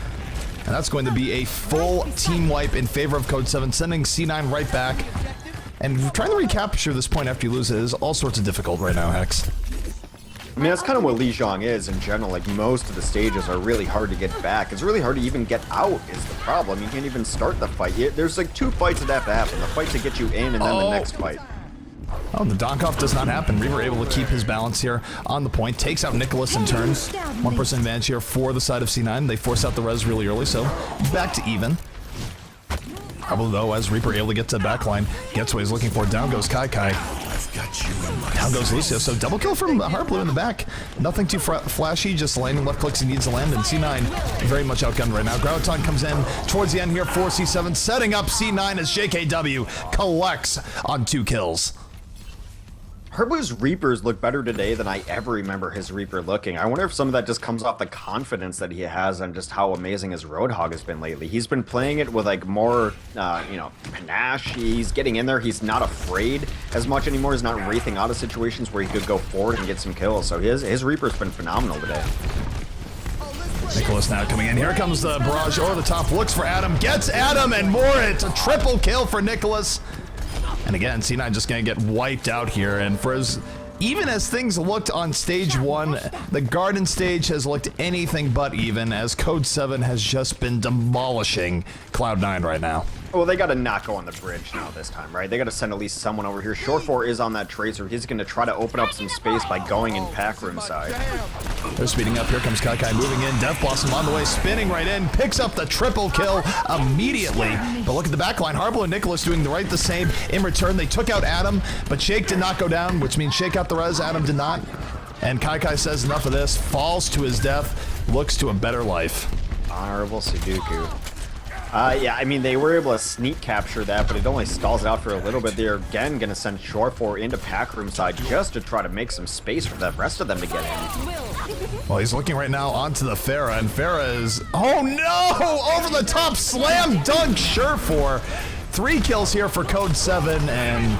And that's going to be a full team wipe in favor of Code7, sending C9 right back. And trying to recapture this point after you lose it is all sorts of difficult right now, Hex. I mean, that's kind of what Lijiang is in general. Like, most of the stages are really hard to get back. It's really hard to even get out is the problem. You can't even start the fight. There's like 2 fights that have to happen. The fight to get you in and then the next fight. Oh, the donk-off does not happen. Reaver able to keep his balance here on the point. Takes out Nicholas in turn. 1% advantage here for the side of C9. They force out the res really early, so back to even. Probably though, as Reaper able to get to the backline, gets what he's looking for. Down goes Kai. Down goes Lucio. So double kill from Harblue in the back. Nothing too flashy, just landing left clicks he needs to land. And C9 very much outgunned right now. Graviton comes in towards the end here for C7, setting up C9 as JKW collects on 2 kills. Harblue's Reapers look better today than I ever remember his Reaper looking. I wonder if some of that just comes off the confidence that he has and just how amazing his Roadhog has been lately. He's been playing it with like more, panache. He's getting in there. He's not afraid as much anymore. He's not wraithing out of situations where he could go forward and get some kills. So his Reaper's been phenomenal today. Nicholas now coming in. Here comes the barrage over the top. Looks for Adam. Gets Adam and more. It's a triple kill for Nicholas. And again, C9 just going to get wiped out here. And for even as things looked on stage 1, the Garden stage has looked anything but even, as Code7 has just been demolishing Cloud9 right now. Well, they got to not go on the bridge now this time, right? They got to send at least someone over here. Short4 is on that Tracer. He's going to try to open up some space by going in pack room side. They're speeding up. Here comes Kai moving in. Death Blossom on the way, spinning right in. Picks up the triple kill immediately. But look at the backline. Harblue and Nicholas doing the same. In return, they took out Adam, but Shake did not go down, which means Shake got the res. Adam did not. And Kai says enough of this. Falls to his death. Looks to a better life. Honorable Sudoku. Yeah, I mean, they were able to sneak capture that, but it only stalls it out for a little bit. They're again going to send Shore4 into pack room side just to try to make some space for the rest of them to get in. Well, he's looking right now onto the Pharah, and Pharah is... Oh no! Over the top slam dunk Shore4. 3 kills here for Code7, and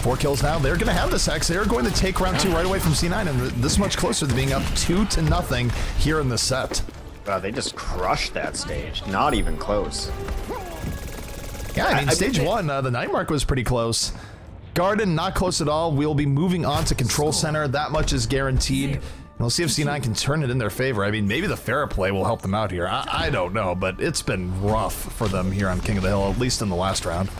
4 kills now. They're going to have this, Hex. They're going to take round 2 right away from C9, and this much closer to being up 2-0 here in the set. They just crushed that stage. Not even close. Yeah, I mean, stage 1, the night mark was pretty close. Garden, not close at all. We'll be moving on to Control Center. That much is guaranteed. And we'll see if C9 can turn it in their favor. I mean, maybe the Pharah play will help them out here. I don't know, but it's been rough for them here on King of the Hill, at least in the last round.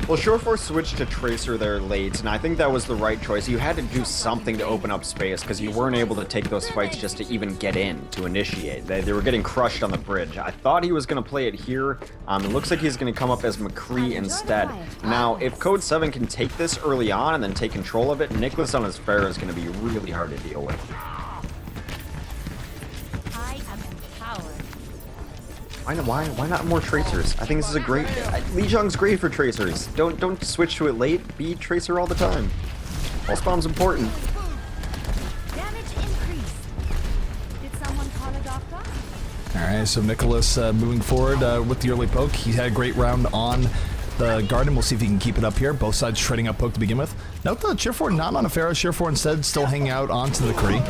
Well, Short switched to Tracer there late, and I think that was the right choice. You had to do something to open up space, because you weren't able to take those fights just to even get in, to initiate. They were getting crushed on the bridge. I thought he was going to play it here. It looks like he's going to come up as McCree instead. Now, if Code7 can take this early on and then take control of it, Nicholas on his Pharah is going to be really hard to deal with. Why not more Tracers? I think this is a great... Lijiang's great for Tracers. Don't switch to it late. Be Tracer all the time. Pulse Bomb's important. Damage increase. Did someone call a doctor? Alright, so Nicholas moving forward with the early poke. He had a great round on the Garden. We'll see if he can keep it up here. Both sides trading up poke to begin with. Note the Cheer4 not on a Pharah. Cheer4 instead still hanging out onto the Kree.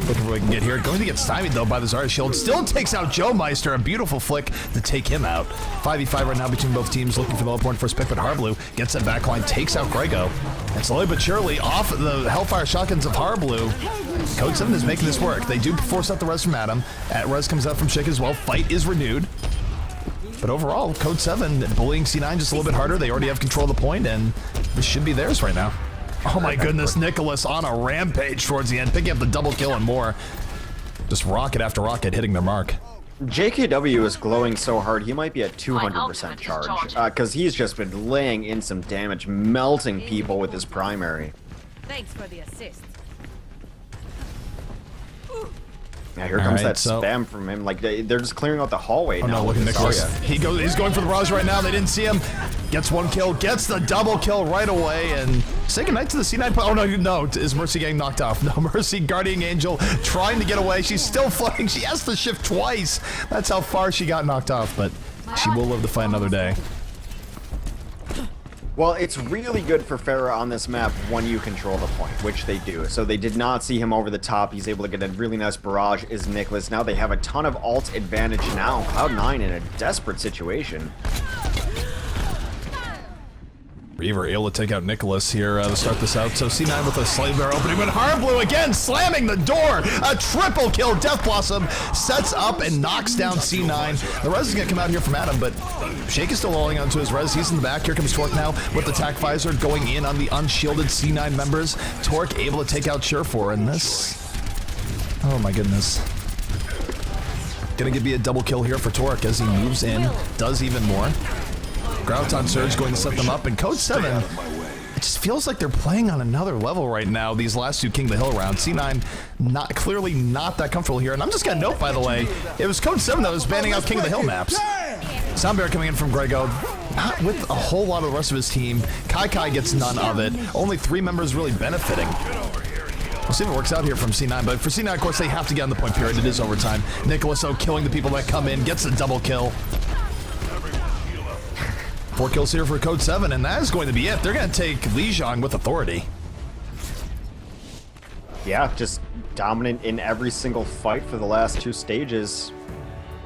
Looking for what he can get here. Going to get stymied though by the Zarya shield. Still takes out Joe Meister. A beautiful flick to take him out. 5v5 right now between both teams. Looking for the low point first pick, but Harblue gets that backline. Takes out Grego. And slowly but surely off the Hellfire shotguns of Harblue. Code7 is making this work. They do force out the res from Adam. Res comes out from Shik as well. Fight is renewed. But overall, Code7 bullying C9 just a little bit harder. They already have control of the point, and this should be theirs right now. Oh my goodness, Nicholas on a rampage towards the end, picking up the double kill and more. Just rocket after rocket hitting their mark. JKW is glowing so hard, he might be at 200% charge, because he's just been laying in some damage, melting people with his primary. Thanks for the assist. Yeah, here comes that spam from him. Like they're just clearing out the hallway now. No, look at Nicholas. He's going for the barrage right now. They didn't see him. Gets one kill, gets the double kill right away, and say goodnight to the C9. Oh no, is Mercy getting knocked off? No, Mercy, Guardian Angel, trying to get away. She's still floating. She has to shift twice. That's how far she got knocked off, but she will live to fight another day. Well, it's really good for Pharah on this map when you control the point, which they do. So they did not see him over the top. He's able to get a really nice barrage, is Nicholas. Now they have a ton of ult advantage now. Cloud9 in a desperate situation. Reaver able to take out Nicholas here to start this out. So C9 with a slave bear opening, but Harblue again slamming the door. A triple kill. Death Blossom sets up and knocks down C9. The res is going to come out here from Adam, but Shake is still rolling onto his res. He's in the back. Here comes Torque now with the attack visor going in on the unshielded C9 members. Torque able to take out Cheer4, and this... Oh my goodness. Gonna be a double kill here for Torque as he moves in, does even more. Grouton Surge going to set them up, and Code7, it just feels like they're playing on another level right now, these last two King of the Hill rounds. C9 clearly not that comfortable here, and I'm just gonna note, by the way, it was Code7 that was banning out King of the Hill maps. Soundbear coming in from Grego, not with a whole lot of the rest of his team. Kai gets none of it. Only 3 members really benefiting. We'll see if it works out here from C9, but for C9, of course, they have to get on the point period. It is overtime. Nicholas, killing the people that come in, gets a double kill. 4 kills here for Code7, and that is going to be it. They're going to take Lijiang with authority. Yeah, just dominant in every single fight for the last 2 stages.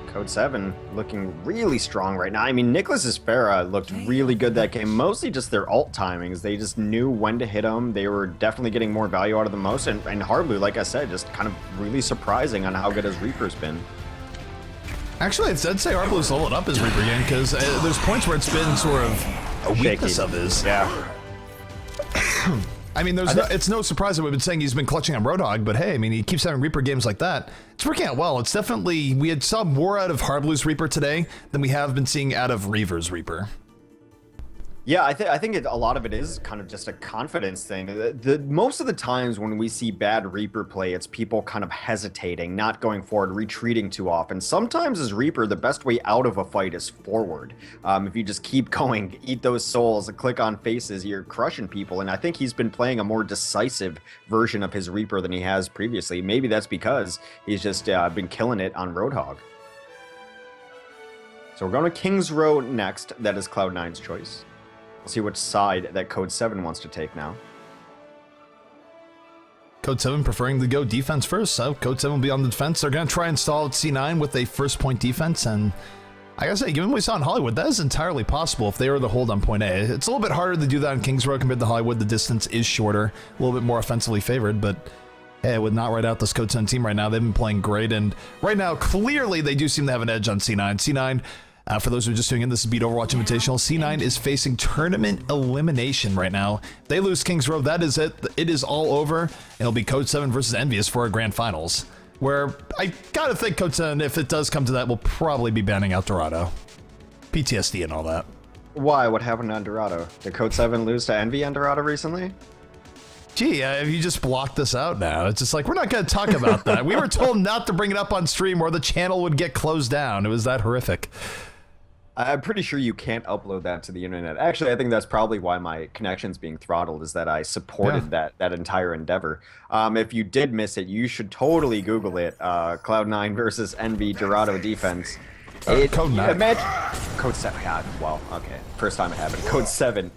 Code7 looking really strong right now. I mean, Nicholas's Pharah looked really good that game. Mostly just their ult timings. They just knew when to hit them. They were definitely getting more value out of the most. And Harblue, like I said, just kind of really surprising on how good his Reaper's been. Actually, I'd say Harblew's leveled up his Reaper game, because there's points where it's been sort of a weakness of his. Yeah. I mean, it's no surprise that we've been saying he's been clutching on Roadhog, but hey, I mean, he keeps having Reaper games like that. It's working out well. It's definitely, we had saw more out of Harblue's Reaper today than we have been seeing out of Reaver's Reaper. Yeah, I think a lot of it is kind of just a confidence thing. Most of the times when we see bad Reaper play, it's people kind of hesitating, not going forward, retreating too often. Sometimes as Reaper, the best way out of a fight is forward. If you just keep going, eat those souls, and click on faces, you're crushing people. And I think he's been playing a more decisive version of his Reaper than he has previously. Maybe that's because he's just been killing it on Roadhog. So we're going to King's Row next. That is Cloud9's choice. We'll see which side that Code7 wants to take now. Code7 preferring to go defense first, so Code7 will be on the defense. They're going to try and stall C9 with a first point defense, and I gotta say, given what we saw in Hollywood, that is entirely possible if they were to hold on point A. It's a little bit harder to do that in Kings Row compared to Hollywood. The distance is shorter, a little bit more offensively favored, but hey, I would not write out this Code7 team right now. They've been playing great, and right now, clearly, they do seem to have an edge on C9. C9 For those who are just tuning in, this is Beat Overwatch Invitational. C9 is facing tournament elimination right now. If they lose Kings Row, that is it. It is all over. It'll be Code7 versus Envious for our grand finals, where I gotta think Code7, if it does come to that, will probably be banning out Dorado. PTSD and all that. Why? What happened to Dorado? Did Code7 lose to Envy and Dorado recently? Gee, if you just blocked this out now, it's just like, we're not going to talk about that. We were told not to bring it up on stream or the channel would get closed down. It was that horrific. I'm pretty sure you can't upload that to the internet. Actually, I think that's probably why my connection's being throttled, is that I supported that entire endeavor. If you did miss it, you should totally Google it. Cloud9 versus Envy Dorado defense. Code9. Imagine Code7. Yeah, well, okay. First time it happened. Code7.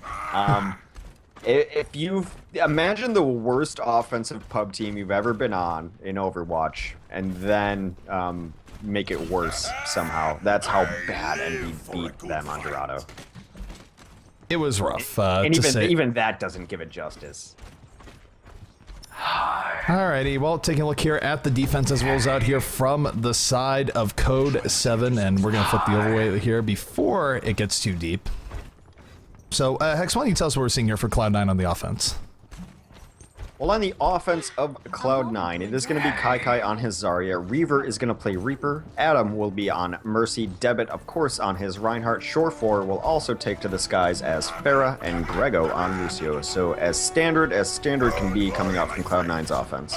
If you imagine the worst offensive pub team you've ever been on in Overwatch, and then make it worse somehow. That's how bad Envy beat them on Dorado. It was rough. And even that doesn't give it justice. Alrighty, well, taking a look here at the defense as rolls out here from the side of Code7, and we're going to flip the overweight here before it gets too deep. So, Hex, why don't you tell us what we're seeing here for Cloud9 on the offense? Well, on the offense of Cloud9, it is going to be Kai on his Zarya. Reaver is going to play Reaper. Adam will be on Mercy. Debit, of course, on his Reinhardt. Shore4 will also take to the skies as Pharah, and Grego on Lucio. So as standard can be coming out from Cloud9's offense.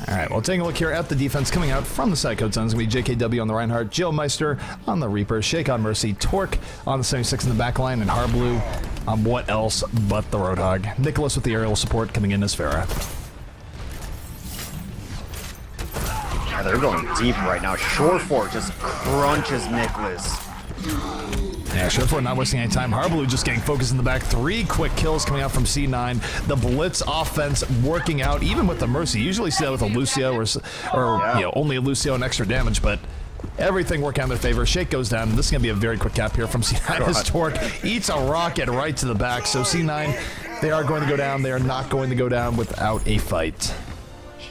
Alright, well, taking a look here at the defense coming out from the side Code7 is going to be JKW on the Reinhardt, Jill Meister on the Reaper, Shake on Mercy, Torque on the 76 in the back line, and Harblue on what else but the Roadhog. Nicholas with the aerial support coming in as Pharah. Yeah, they're going deep right now. Shore4 just crunches Nicholas. Yeah, Shore4 not wasting any time. Harblue just getting focused in the back. 3 quick kills coming out from C9. The Blitz offense working out, even with the Mercy. Usually see that with a Lucio or you know, only a Lucio and extra damage, but everything working in their favor. Shake goes down. This is going to be a very quick cap here from C9 as Torque eats a rocket right to the back. So C9, they are going to go down. They are not going to go down without a fight.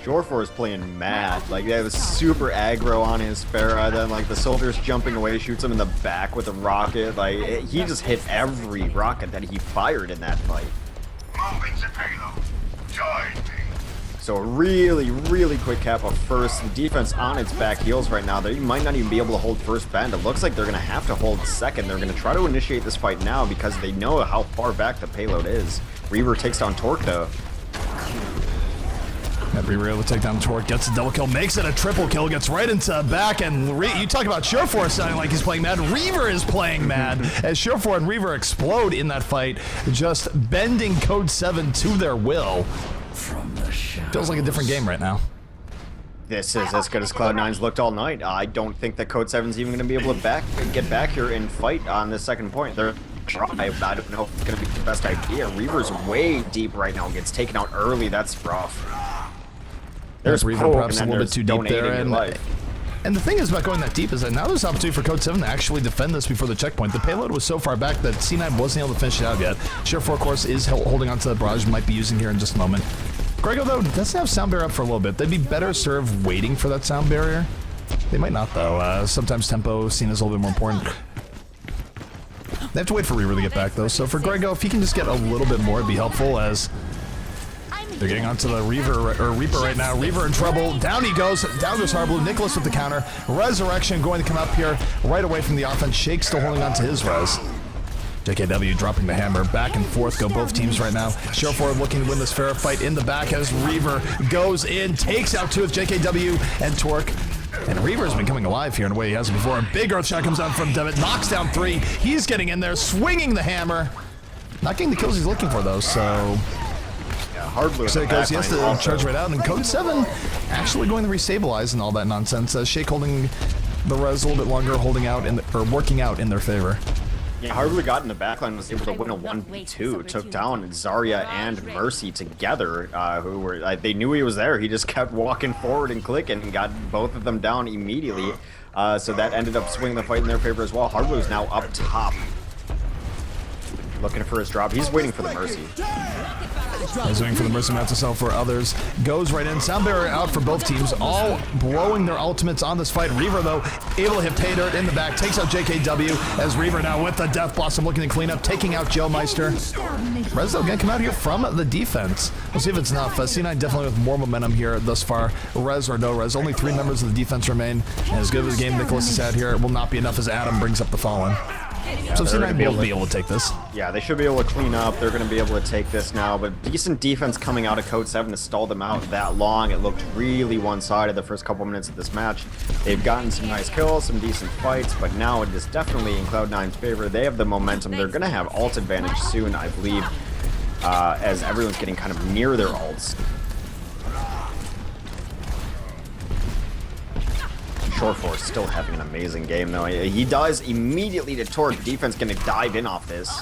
Shore4 is playing mad. Like, they was super aggro on his Pharah. Then, like, the soldier's jumping away, shoots him in the back with a rocket. Like, he just hit every rocket that he fired in that fight. Moving to payload. Join me. So a really, really quick cap of first. The defense on its back heels right now. They might not even be able to hold first bend. It looks like they're going to have to hold second. They're going to try to initiate this fight now because they know how far back the payload is. Reaver takes down Torque, though. Reaver able to take down Torque, gets a double kill, makes it a triple kill, gets right into the back, and you talk about Shore4 sounding like he's playing mad. Reaver is playing mad as Shore4 and Reaver explode in that fight, just bending Code7 to their will. Feels like a different game right now. This is as good as Cloud9's looked all night. I don't think that Code7's even going to be able to get back here and fight on the second point. They're trying. I don't know if it's going to be the best idea. Reaver's way deep right now, gets taken out early. That's rough. There's Reaver perhaps a little bit too deep there, and the thing is about going that deep is that now there's opportunity for Code7 to actually defend this before the checkpoint. The payload was so far back that C9 wasn't able to finish it out yet. Shore4, of course, is holding on to the barrage, might be using here in just a moment. Grego, though, doesn't have sound barrier up for a little bit. They'd be better served waiting for that sound barrier. They might not, though. Sometimes tempo seen as a little bit more important. They have to wait for Reaver to get back, though. So for Grego, if he can just get a little bit more, it'd be helpful, as they're getting onto the Reaper right now. Reaver in trouble. Down he goes. Down goes Harblue. Nicholas with the counter. Resurrection going to come up here right away from the offense. Shake still holding on to his res. JKW dropping the hammer. Back and forth go both teams right now. Shore4 looking to win this fair fight in the back as Reaver goes in, takes out 2 of JKW and Torque. And Reaver's been coming alive here in a way he hasn't before. A big earth shot comes down from Devitt, knocks down 3. He's getting in there, swinging the hammer. Not getting the kills he's looking for, though, so So it goes, he has to charge right out, and Code7 actually going to restabilize and all that nonsense. Shake holding the res a little bit longer, holding out, or working out in their favor. Yeah, Harblue got in the backline, was able to win a 1v2, took down Zarya and Mercy together, who were, they knew he was there. He just kept walking forward and clicking and got both of them down immediately. So that ended up swinging the fight in their favor as well. Harblue is now up top, looking for his drop. He's waiting for the Mercy. He's waiting for the Mercy Mount to sell for others. Goes right in. Sound barrier out for both teams, all blowing their ultimates on this fight. Reaver, though, able to hit pay dirt in the back. Takes out JKW as Reaver now with the Death Blossom looking to clean up, taking out Joe Meister. Rez, though, gonna come out here from the defense. We'll see if it's enough. C9 definitely with more momentum here thus far. Rez or no Rez, only 3 members of the defense remain. And as good as the game Nicholas has had here, it will not be enough as Adam brings up the Fallen. Yeah, so C9 will be able to take this. Yeah, they should be able to clean up. They're going to be able to take this now. But decent defense coming out of Code7 to stall them out that long. It looked really one-sided the first couple minutes of this match. They've gotten some nice kills, some decent fights, but now it is definitely in Cloud9's favor. They have the momentum. They're going to have ult advantage soon, I believe, as everyone's getting kind of near their ults. Short4 still having an amazing game, though. He does immediately to Torque. Defense going to dive in off this.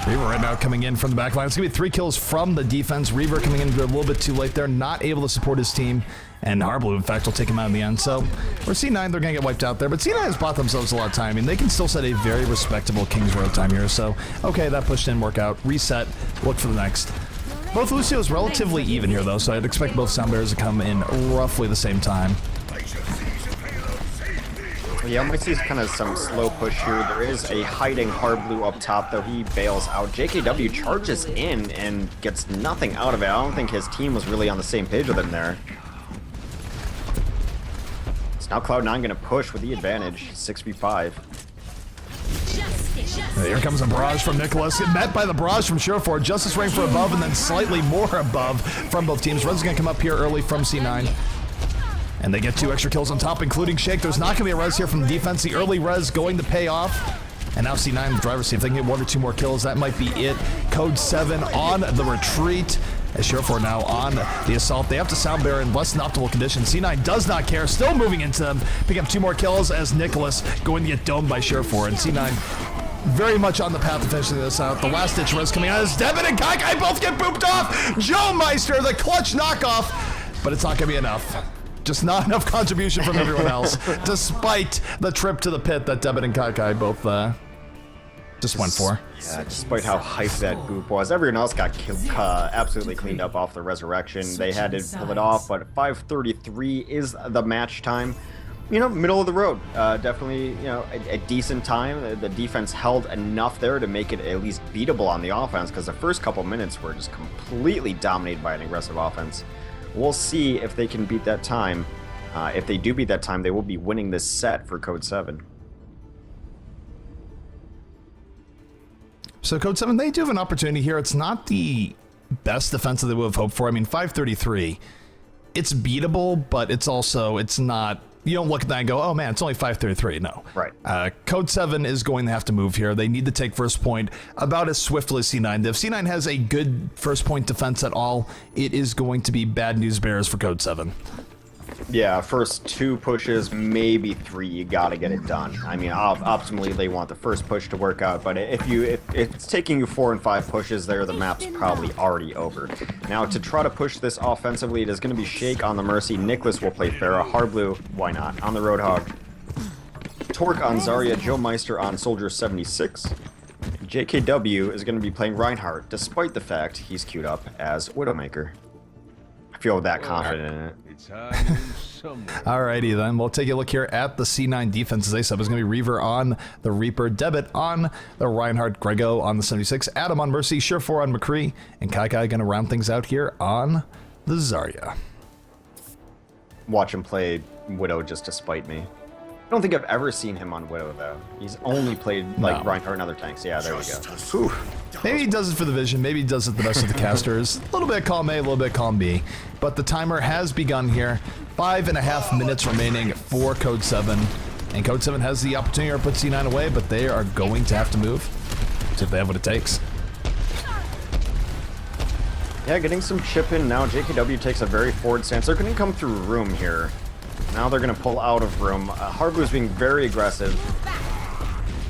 Reaver right now coming in from the back line. It's going to be 3 kills from the defense. Reaver coming in a little bit too late there, not able to support his team. And Harblue, in fact, will take him out in the end. So for C9, they're going to get wiped out there. But C9 has bought themselves a lot of time. I mean, they can still set a very respectable King's Road time here. So, okay, that push didn't work out. Reset. Look for the next. Both Lucio's relatively even here, though, so I'd expect both Sound Bears to come in roughly the same time. Yeah, I might see kind of some slow push here. There is a hiding Harblue up top, though he bails out. JKW charges in and gets nothing out of it. I don't think his team was really on the same page with him there. So now Cloud9 going to push with the advantage, 6v5. Here comes a barrage from Nicholas, met by the barrage from Shurford. Justice Ring for above, and then slightly more above from both teams. Red's gonna come up here early from C9. And they get 2 extra kills on top, including Shake. There's not gonna be a res here from the defense. The early res going to pay off. And now C9 the driver's seat. If they can get 1 or 2 more kills, that might be it. Code7 on the retreat. As Shurford now on the assault. They have to sound barrier in less than optimal conditions. C9 does not care, still moving into them. Picking up 2 more kills as Nicholas going to get domed by Shurford. And C9 very much on the path of finishing this out. The last ditch res coming out as Devin and Kaikai both get booped off. Joe Meister, the clutch knockoff, but it's not gonna be enough. Just not enough contribution from everyone else, despite the trip to the pit that Devin and Kaikai both just went for. Yeah, despite how hyped that boop was, everyone else got absolutely cleaned up off the resurrection. They had to pull it off, but 5:33 is the match time. You know, middle of the road. Definitely, you know, a decent time. The defense held enough there to make it at least beatable on the offense, because the first couple minutes were just completely dominated by an aggressive offense. We'll see if they can beat that time. If they do beat that time, they will be winning this set for Code7. So Code7, they do have an opportunity here. It's not the best defense that they would have hoped for. I mean, 533, it's beatable, but it's also, it's not... You don't look at that and go, oh man, it's only 533. No. Right. Code7 is going to have to move here. They need to take first point about as swiftly as C9 did. If C9 has a good first point defense at all, it is going to be bad news bears for Code7. Yeah, first 2 pushes, maybe 3, you gotta get it done. I mean, optimally they want the first push to work out, but if it's taking you 4 and 5 pushes there, the map's probably already over. Now, to try to push this offensively, it is going to be Shake on the Mercy. Nicholas will play Pharah. Harblue, why not, on the Roadhog. Torque on Zarya. Joe Meister on Soldier 76. JKW is going to be playing Reinhardt, despite the fact he's queued up as Widowmaker. I feel that confident in it. Alrighty then, we'll take a look here at the C9 defense. As I said, it's going to be Reaver on the Reaper, Debit on the Reinhardt, Grego on the 76, Adam on Mercy, Shurford on McCree, and Kaikai going to round things out here on the Zarya. Watch him play Widow just to spite me. I don't think I've ever seen him on Widow, though. He's only played, like, Reinhardt and other tanks. Yeah, there we go. Whew. Maybe he does it for the vision. Maybe he does it the best of the casters. A little bit column A, a little bit column B. But the timer has begun here. 5.5 minutes remaining for Code7. And Code7 has the opportunity to put C9 away, but they are going to have to move. See if they have what it takes. Yeah, getting some chip in now. JKW takes a very forward stance. They're going to come through room here. Now they're going to pull out of room. Harblue's being very aggressive.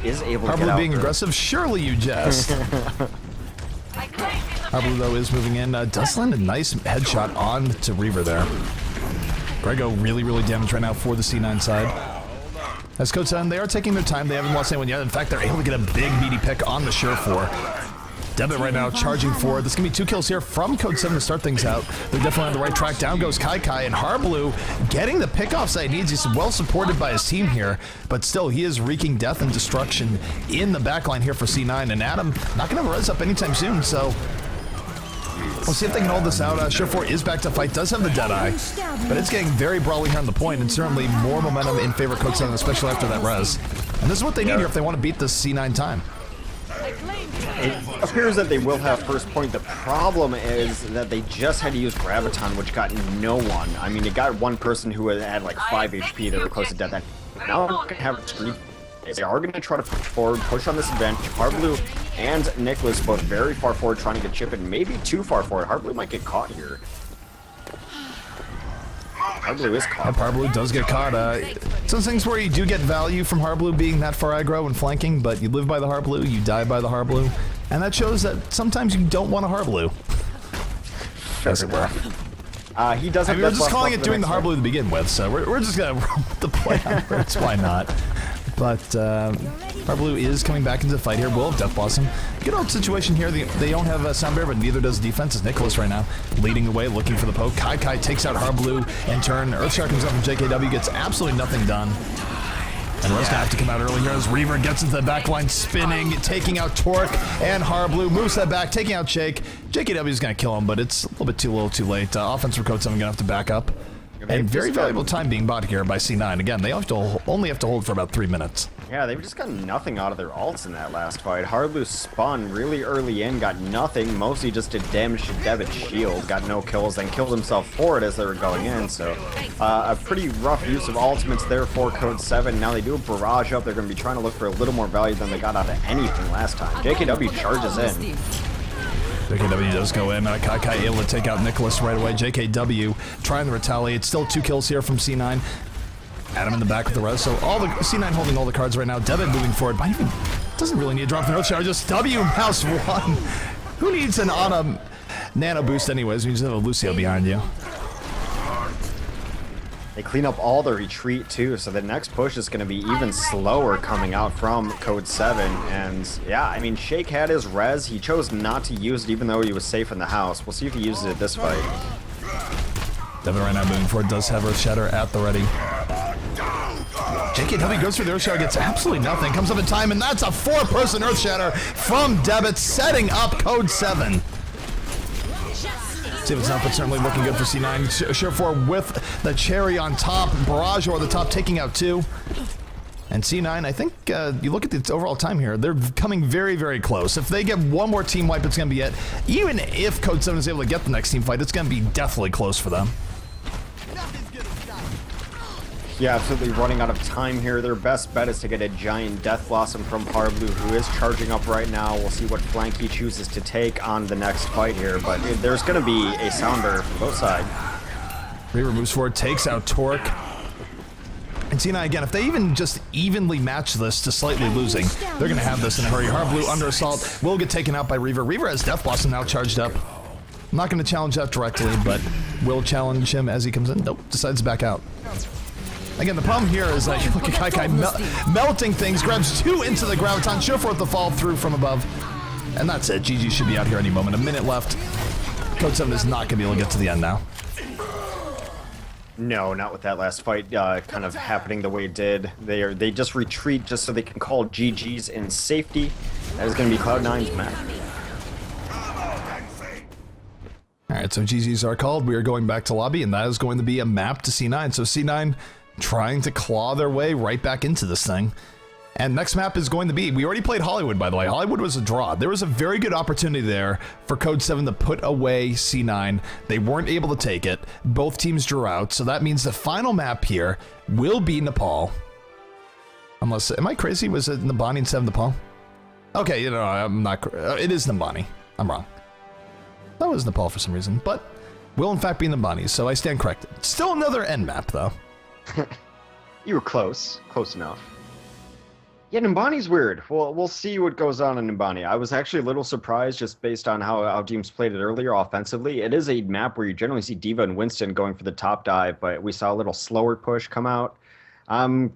Is able to get out. Harblue being aggressive? Surely you jest. Harblue, though, is moving in. Does land a nice headshot on to Reaver there. Grego really, really damaged right now for the C9 side. As Code7, they are taking their time. They haven't lost anyone yet. In fact, they're able to get a big meaty pick on the Shurford. Debit right now charging forward. This is going to be 2 kills here from Code7 to start things out. They're definitely on the right track. Down goes Kai, and Harblue getting the pickoffs that he needs. He's well supported by his team here, but still he is wreaking death and destruction in the backline here for C9. And Adam not going to have a res up anytime soon, so we'll see if they can hold this out. Sure4 is back to fight, does have the Deadeye, but it's getting very brawly here on the point, and certainly more momentum in favor of Code7, especially after that res. And this is what they need here if they want to beat this C9 time. It appears that they will have first point. The problem is that they just had to use Graviton, which got no one. I mean, it got one person who had like 5 HP that were close to death. And now they're going to have three. They are going to try to push forward, push on this advantage. Harblue and Nicholas both very far forward trying to get Chip, and maybe too far forward. Harblue might get caught here. Harblue is caught. Harblue does get caught. Some things where you do get value from Harblue being that far aggro and flanking, but you live by the Harblue, you die by the Harblue, and that shows that sometimes you don't want a Harblue. As it were. He doesn't. We were just calling it doing the Harblue to begin with, so we're just gonna roll with the play on Birds. Why not? But Harblue is coming back into the fight here. Will have Death Blossom. Good old situation here. They don't have a Sound Bear, but neither does defense. As Nicholas right now leading the way, looking for the poke. Kai takes out Harblue in turn. Earthshock comes up from JKW, gets absolutely nothing done. And Rose gonna have to come out early here as Reaver gets into the backline, spinning, taking out Torque, and Harblue moves that back, taking out Shake. JKW is gonna kill him, but it's a little too late. Offense for Code7 gonna have to back up. And very valuable time being bought here by C9. Again, they only have to hold for about 3 minutes. Yeah, they've just got nothing out of their ults in that last fight. Harblue spun really early in, got nothing, mostly just did damage to Devitt's shield, got no kills, then killed himself for it as they were going in. So a pretty rough use of ultimates there for Code7. Now they do a barrage up. They're going to be trying to look for a little more value than they got out of anything last time. JKW charges in. JKW does go in. Kai able to take out Nicholas right away. JKW trying to retaliate. Still 2 kills here from C9. Adam in the back with the res. So all the C9 holding all the cards right now. Devin moving forward. But even doesn't really need to drop the Earthshower. Just W mouse 1. Who needs an Ana nano boost anyways? You just have a Lucio behind you. They clean up all the retreat too, so the next push is going to be even slower coming out from Code7. And yeah, I mean, Shake had his res. He chose not to use it even though he was safe in the house. We'll see if he uses it this fight. Devin right now moving forward, does have Earth Shatter at the ready. JKW goes for the Earth Shatter, gets absolutely nothing, comes up in time, and that's a 4-person Earth Shatter from Devitt, setting up Code7. See if it's not, but certainly looking good for C9. Sure4 with the cherry on top, Barrage over the top, taking out 2. And C9, I think you look at the overall time here, they're coming very, very close. If they get one more team wipe, it's going to be it. Even if Code7 is able to get the next team fight, it's going to be deathly close for them. Yeah, absolutely running out of time here. Their best bet is to get a giant Death Blossom from Harblue, who is charging up right now. We'll see what flank he chooses to take on the next fight here, but there's going to be a Sounder from both sides. Reaver moves forward, takes out Torque. And C9 again, if they even just evenly match this to slightly losing, they're going to have this in a hurry. Harblue under assault will get taken out by Reaver. Reaver has Death Blossom now charged up. I'm not going to challenge that directly, but will challenge him as he comes in. Nope, decides to back out. Again, the problem here is that you look at Kai melting things, grabs 2 into the Graviton, Sure4 the fall through from above. And that's it. GG should be out here any moment. A minute left. Code7 is not going to be able to get to the end now. No, not with that last fight kind of happening the way it did. They just retreat just so they can call GG's in safety. That is going to be Cloud9's map. Alright, so GG's are called. We are going back to lobby, and that is going to be a map to C9. So C9 trying to claw their way right back into this thing. And next map is going to be, we already played Hollywood, by the way. Hollywood was a draw. There was a very good opportunity there for Code7 to put away C9. They weren't able to take it. Both teams drew out, so that means the final map here will be Nepal. Unless, am I crazy? Was it Nambani instead of Nepal? Okay, you know, I'm not, it is Nambani. I'm wrong. That was Nepal for some reason, but will in fact be Nambani, so I stand corrected. Still another end map, though. You were close enough. Yeah, Nimbani's weird. Well, we'll see what goes on in Nimbani. I was actually a little surprised just based on how teams played it earlier offensively. It is a map where you generally see D.Va and Winston going for the top dive, but we saw a little slower push come out.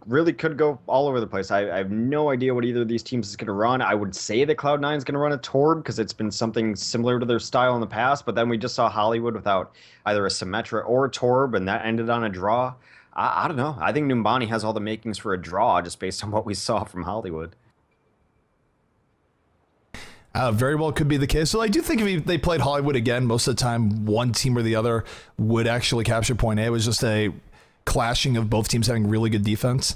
Really could go all over the place. I have no idea what either of these teams is going to run. I would say that Cloud9 is going to run a Torb because it's been something similar to their style in the past, but then we just saw Hollywood without either a Symmetra or a Torb, and that ended on a draw. I don't know. I think Numbani has all the makings for a draw just based on what we saw from Hollywood. Very well could be the case. So I do think if they played Hollywood again, most of the time one team or the other would actually capture point A. It was just a clashing of both teams having really good defense.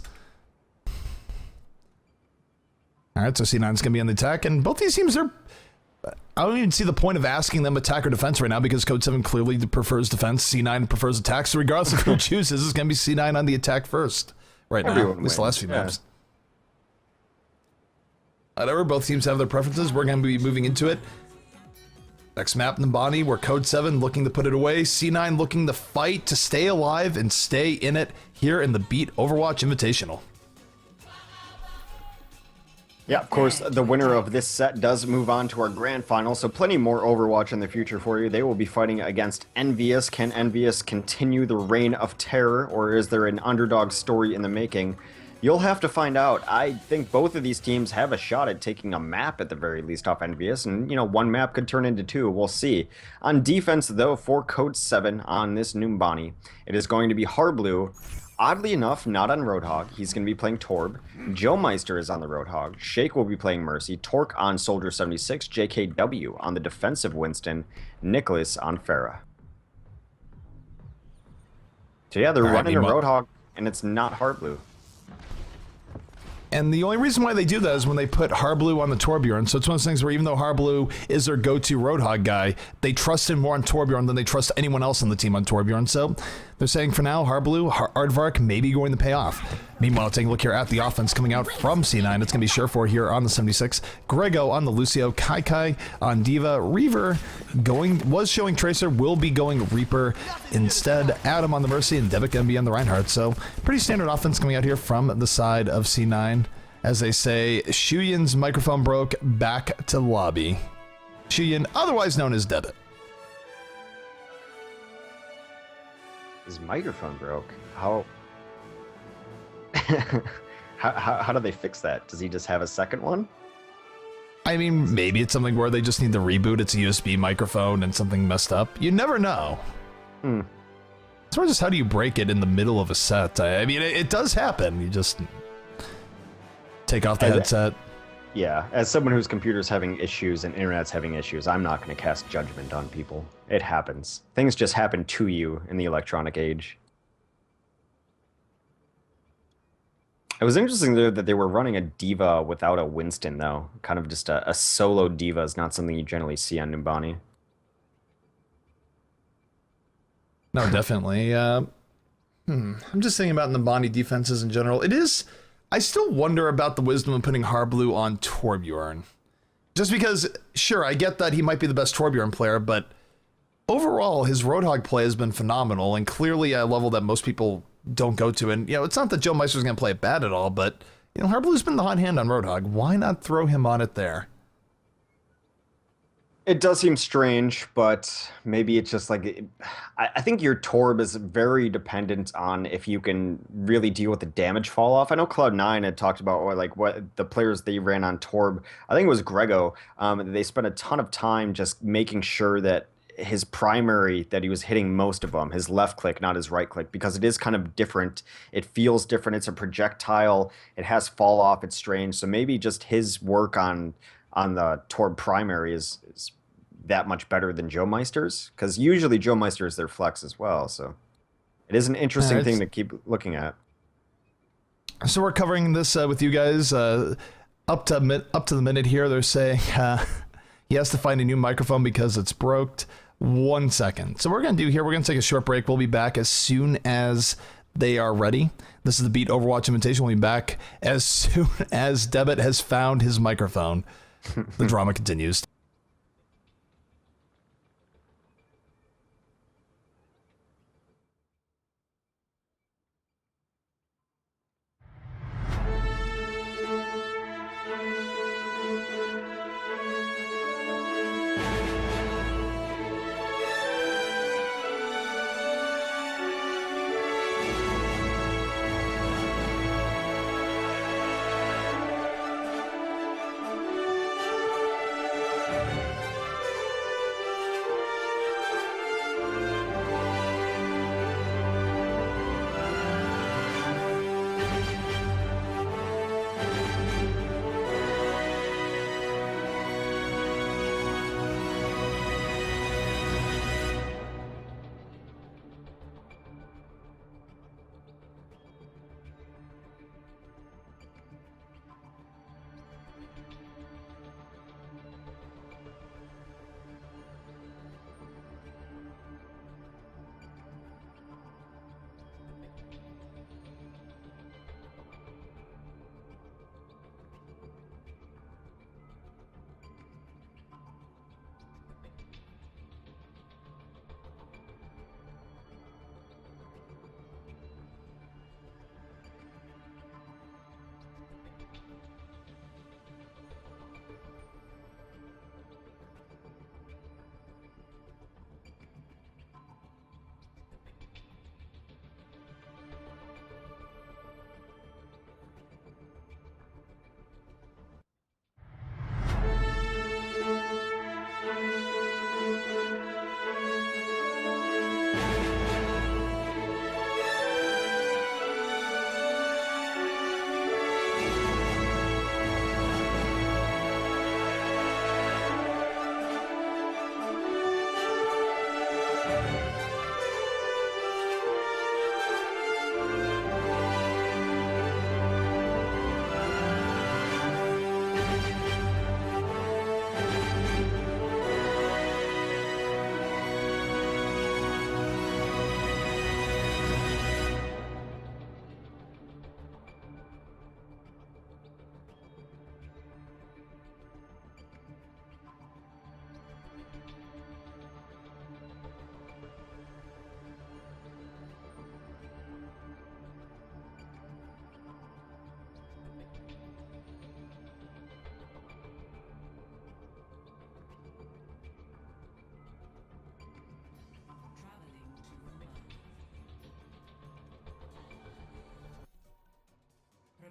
All right, so C9 is going to be on the attack, and both these teams are... I don't even see the point of asking them attack or defense right now because Code7 clearly prefers defense, C9 prefers attack, so regardless of who chooses, it's going to be C9 on the attack first right now, at least the last few maps. Whatever, both teams have their preferences. We're going to be moving into it. Next map, Numbani, where Code7 looking to put it away. C9 looking to fight to stay alive and stay in it here in the Beat Overwatch Invitational. Yeah, of course, the winner of this set does move on to our grand final, so plenty more Overwatch in the future for you. They will be fighting against Envious. Can Envious continue the reign of terror, or is there an underdog story in the making? You'll have to find out. I think both of these teams have a shot at taking a map at the very least off Envious, and, you know, one map could turn into two. We'll see. On defense, though, for Code7 on this Numbani, it is going to be Harblu. Oddly enough, not on Roadhog. He's going to be playing Torb. Joe Meister is on the Roadhog. Shake will be playing Mercy. Torque on Soldier 76. JKW on the defensive Winston. Nicholas on Pharah. So yeah, they're running a Roadhog, and it's not Harblu. And the only reason why they do that is when they put Harblu on the Torbjorn. So it's one of those things where even though Harblu is their go-to Roadhog guy, they trust him more on Torbjorn than they trust anyone else on the team on Torbjorn. So they're saying for now, Harblu, Aardvark may be going to pay off. Meanwhile, taking a look here at the offense coming out from C9. It's going to be Surefour here on the 76. Grego on the Lucio. Kai on Diva. Reaver was showing Tracer, will be going Reaper instead. Adam on the Mercy and Devic going to be on the Reinhardt. So pretty standard offense coming out here from the side of C9. As they say, Shuyan's microphone broke, back to lobby. Shuyan, otherwise known as Debit. His microphone broke. How... how do they fix that? Does he just have a second one? I mean, maybe it's something where they just need to reboot. It's a USB microphone and something messed up. You never know. It's more just how do you break it in the middle of a set? I mean, it does happen. You just take off the headset. Yeah, as someone whose computer's having issues and internet's having issues, I'm not going to cast judgment on people. It happens. Things just happen to you in the electronic age. It was interesting, though, that they were running a Diva without a Winston, though. Kind of just a solo Diva is not something you generally see on Numbani. No, definitely. I'm just thinking about Numbani defenses in general. It is... I still wonder about the wisdom of putting Harblu on Torbjorn. Just because, sure, I get that he might be the best Torbjorn player, but overall, his Roadhog play has been phenomenal, and clearly at a level that most people don't go to. And, you know, it's not that Joe Meister's going to play it bad at all, but, you know, Harblu's been the hot hand on Roadhog. Why not throw him on it there? It does seem strange, but maybe it's just like... I think your Torb is very dependent on if you can really deal with the damage fall off. I know Cloud9 had talked about what the players they ran on Torb. I think it was Grego. They spent a ton of time just making sure that his primary, that he was hitting most of them, his left click, not his right click, because it is kind of different. It feels different. It's a projectile. It has fall off. It's strange. So maybe just his work on the Torb primary is that much better than Joe Meister's, because usually Joe Meister is their flex as well. So it is an interesting thing to keep looking at. So we're covering this with you guys up to the minute here. They're saying he has to find a new microphone because it's broke. 1 second. So what we're going to do here, we're going to take a short break. We'll be back as soon as they are ready. This is the Beat Overwatch Invitation. We'll be back as soon as Debit has found his microphone. The drama continues.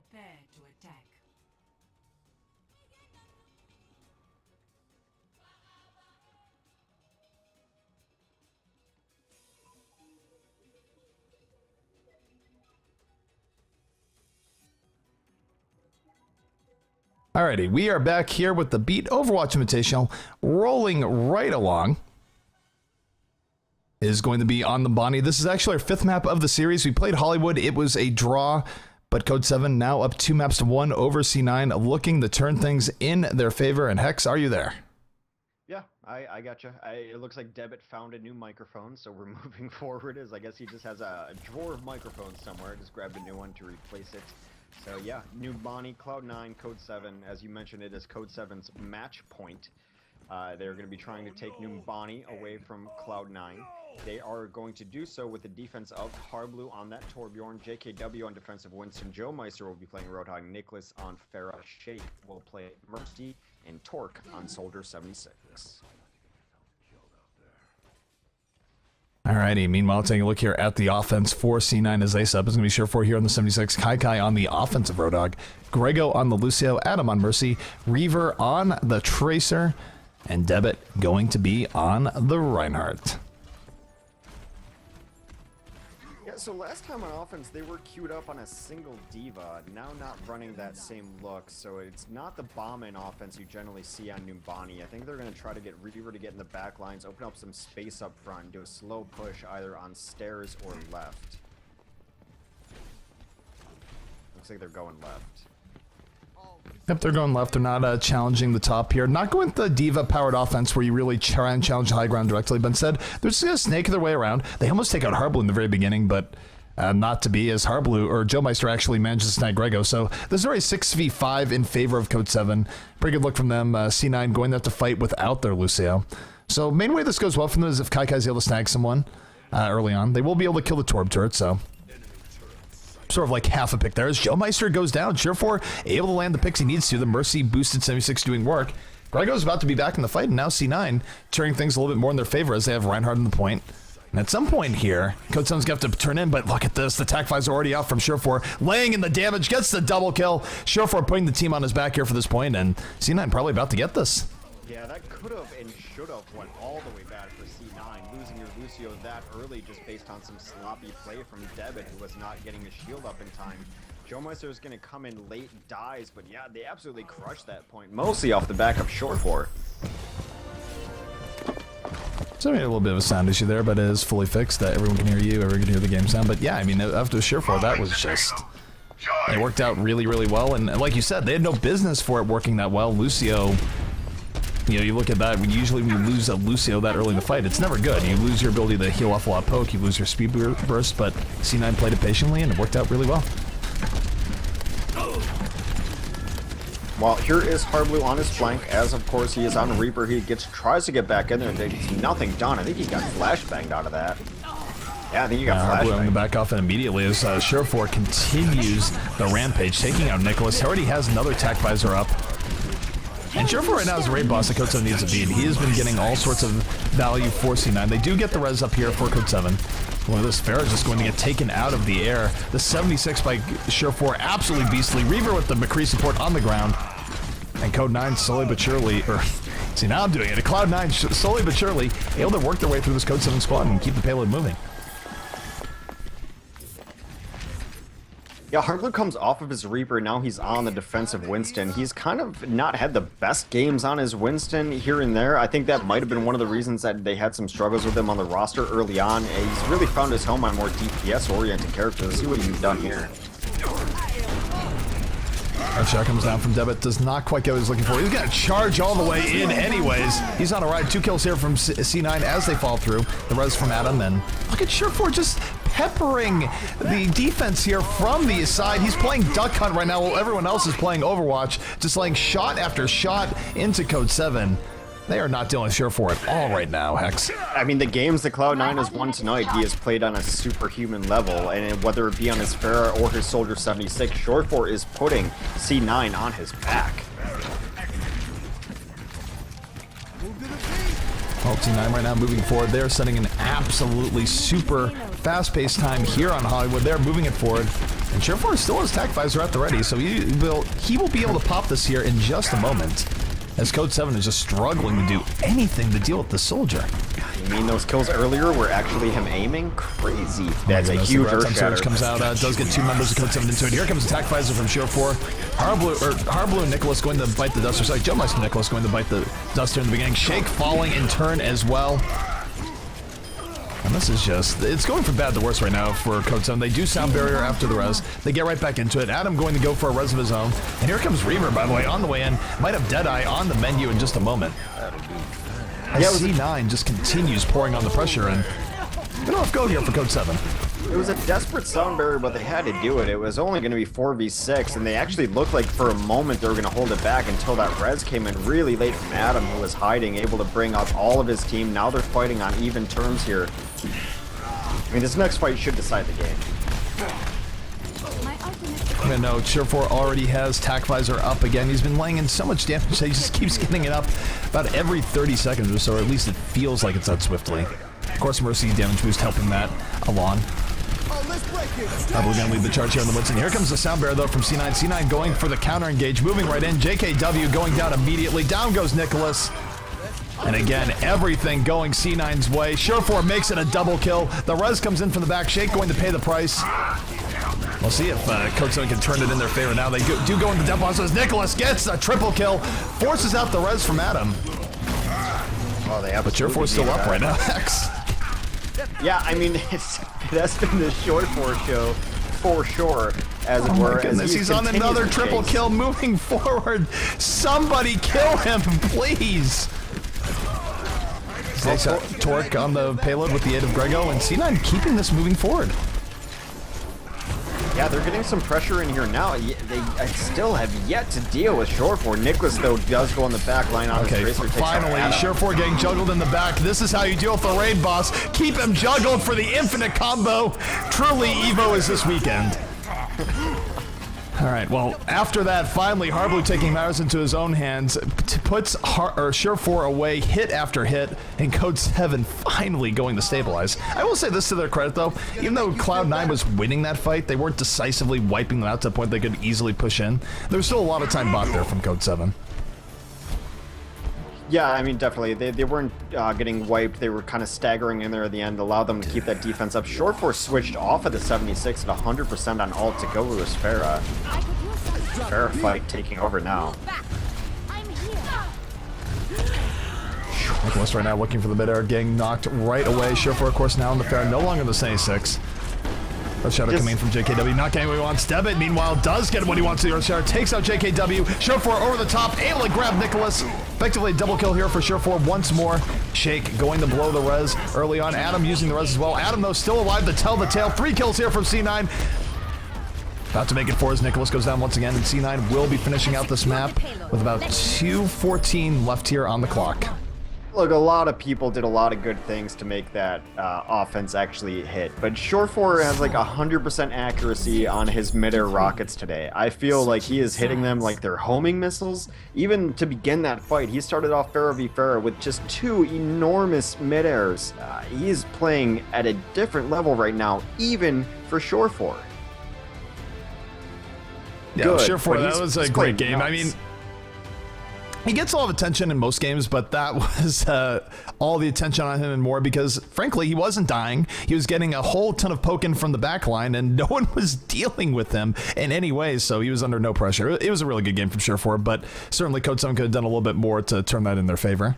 Prepare to attack. Alrighty, we are back here with the Beat Overwatch Invitational, rolling right along. Is going to be on the Bonnie. This is actually our 5th map of the series. We played Hollywood. It was a draw, but Code7 now up 2 maps to 1 over C9, looking to turn things in their favor. And Hex, are you there? Yeah, I gotcha. It looks like Debit found a new microphone, so we're moving forward. As I guess he just has a drawer of microphones somewhere. Just grabbed a new one to replace it. So yeah, new Bonnie, Cloud9, Code7. As you mentioned, it is Code7's match point. They're going to be trying to take New Bonnie away from Cloud9. They are going to do so with the defense of Harblu on that Torbjorn, JKW on defensive Winston, Joe Meister will be playing Roadhog, Nicholas on Farah, Shake will play Mercy, and Torque on Soldier 76. Alrighty, meanwhile, taking a look here at the offense for C9 as they sub. It's going to be Sure 4 here on the 76, Kai on the offensive Roadhog, Grego on the Lucio, Adam on Mercy, Reaver on the Tracer, and Debit going to be on the Reinhardt. Yeah, so last time on offense, they were queued up on a single diva, now not running that same look, so it's not the bomb-in offense you generally see on New Bonnie. I think they're going to try to get Reaver to get in the back lines, open up some space up front, do a slow push either on stairs or left. Looks like they're going left. Yep, they're going left. They're not challenging the top here. Not going with the diva-powered offense where you really try and challenge the high ground directly, but instead, they're just going to snake their way around. They almost take out Harblu in the very beginning, but not to be, as Harblu, or Joe Meister actually manages to snag Grego. So this is already 6v5 in favor of Code7. Pretty good look from them. C9 going there to fight without their Lucio. So main way this goes well for them is if Kai's able to snag someone early on. They will be able to kill the Torb turret, so sort of like half a pick there. As Joe Meister goes down, Sure 4 able to land the picks he needs to. The Mercy boosted 76 doing work. Grego's about to be back in the fight, and now C9 turning things a little bit more in their favor as they have Reinhardt in the point. And at some point here, Code7's going to have to turn in, but look at this. The attack flies are already out from Sure 4, laying in the damage, gets the double kill. Sure 4 putting the team on his back here for this point, and C9 probably about to get this. Yeah, that could have and should have went all the way bad for C9. Losing your Lucio that early just based on some sloppy play from Debit, who was not getting the shield up in time. Joe Meister is going to come in late, dies, but yeah, they absolutely crushed that point, mostly off the back of Short 4. So we had a little bit of a sound issue there, but it is fully fixed. That everyone can hear you, everyone can hear the game sound. But yeah, I mean, after Sure 4, that was just... it worked out really, really well. And like you said, they had no business for it working that well. Lucio... you know, you look at that, usually when you lose a Lucio that early in the fight, it's never good. You lose your ability to heal off a lot of poke, you lose your speed burst, but C9 played it patiently and it worked out really well. Well, here is Harblu on his flank, as of course he is on Reaper. He tries to get back in there and there's nothing done. I think he got flashbanged out of that. Yeah, I think he got flashbanged. Harblu on the back off and immediately as Sure 4 continues the rampage, taking out Nicholas. He already has another attack visor up. And Sure 4 right now is a raid boss that Code7 needs to beat. He has been getting all sorts of value for C9. They do get the res up here for Code7. Well, this Farah is just going to get taken out of the air. The 76 by Sure 4, absolutely beastly. Reaver with the McCree support on the ground. And Code9 slowly but surely, see now I'm doing it. Cloud9 slowly but surely able to work their way through this Code7 squad and keep the payload moving. Yeah, Hardblue comes off of his Reaper, now he's on the defensive Winston. He's kind of not had the best games on his Winston here and there. I think that might have been one of the reasons that they had some struggles with him on the roster early on. He's really found his home on more DPS-oriented characters. Let's see what he's done here. That shot comes down from Debit, does not quite get what he's looking for. He's gonna charge all the way in anyways. He's on a ride, 2 kills here from C9 as they fall through. The res from Adam, and look at Surefour just peppering the defense here from the side. He's playing Duck Hunt right now while everyone else is playing Overwatch, just laying shot after shot into Code7. They are not dealing with Surefour at all right now, Hex. I mean, the games that Cloud9 has won tonight, he has played on a superhuman level, and whether it be on his Pharah or his Soldier 76, Surefour is putting C9 on his back. Well, C9 right now moving forward. They're setting an absolutely super fast-paced time here on Hollywood. They're moving it forward. And Surefour still has Tac Visor at the ready, so he will be able to pop this here in just a moment, as Code7 is just struggling to do anything to deal with the Soldier. You mean those kills earlier were actually him aiming? Crazy. That's a huge earth shatter. Comes out, does get 2 members of Code7 into it. Here comes Attack Visor from Surefour. Hardblue and Nicholas going to bite the Duster. Sorry, Joe Meister and Nicholas going to bite the Duster in the beginning. Shake falling in turn as well. And this is just, it's going from bad to worse right now for Code7. They do sound barrier after the res. They get right back into it. Adam going to go for a res of his own. And here comes Reaver, by the way, on the way in. Might have Deadeye on the menu in just a moment. As C9 just continues pouring on the pressure, and they don't have go here for Code7. It was a desperate sound barrier, but they had to do it. It was only going to be 4v6, and they actually looked like for a moment they were going to hold it back until that res came in really late from Adam, who was hiding, able to bring up all of his team. Now they're fighting on even terms here. I mean, this next fight should decide the game. I know Surefour already has Tac Visor up again. He's been laying in so much damage that he just keeps getting it up about every 30 seconds or so, or at least it feels like it's that swiftly. Of course, Mercy damage boost helping that along. Probably gonna lead the charge here on the Winston. Here comes the sound bear though from C9. C9 going for the counter engage, moving right in. JKW going down immediately. Down goes Nicholas. And again, everything going C9's way. Surefour makes it a double kill. The res comes in from the back. Shake going to pay the price. We'll see if Code7 can turn it in their favor now. They do go into the death as Nicholas gets a triple kill, forces out the res from Adam. Oh, they but Surefour's still up right now, X. Yeah, I mean, that's been the Surefour show for sure, as it were. Goodness, he's on another triple kill moving forward. Somebody kill him, please. Torque on the payload with the aid of Grego, and C9 keeping this moving forward. Yeah, they're getting some pressure in here now. They still have yet to deal with Surefour. Nicholas, though, does go on the back line on his Tracer. Finally, Surefour getting juggled in the back. This is how you deal with the raid boss. Keep him juggled for the infinite combo. Truly, Evo is this weekend. All right, well, after that, finally, Hardblue taking matters into his own hands, puts Surefour away hit after hit, and Code7 finally going to stabilize. I will say this to their credit, though. Even though Cloud9 was winning that fight, they weren't decisively wiping them out to the point they could easily push in. There was still a lot of time bought there from Code7. Yeah, I mean, definitely. They weren't getting wiped. They were kind of staggering in there at the end, allowed them to keep that defense up. Surefour switched off of the 76 at 100% on ult to go to his Pharah. Pharah fight taking over now. Nicholas right now looking for the mid-air, getting knocked right away. Surefour, of course, now in the Pharah, no longer the 76. Earth Shatter coming in from JKW, not getting what he wants. Debit, meanwhile, does get what he wants. The Earth Shatter takes out JKW. Surefour over the top, able to grab Nicholas. Effectively, double kill here for Surefour once more. Shake going to blow the res early on. Adam using the res as well. Adam, though, still alive to tell the tale. 3 kills here from C9. About to make it 4 as Nicholas goes down once again, and C9 will be finishing out this map with about 2:14 left here on the clock. Look, a lot of people did a lot of good things to make that offense actually hit, but Surefour has like 100% accuracy on his mid-air rockets today. I feel like he is hitting them like they're homing missiles. Even to begin that fight, he started off Pharah v Pharah with just 2 enormous mid-airs. He is playing at a different level right now, even for Surefour. Yeah, Surefour, that was a great game. Nuts. I mean, He gets a lot of attention in most games, but that was all the attention on him and more because, frankly, he wasn't dying. He was getting a whole ton of poking from the back line, and no one was dealing with him in any way, so he was under no pressure. It was a really good game from Surefour, but certainly Code7 could have done a little bit more to turn that in their favor.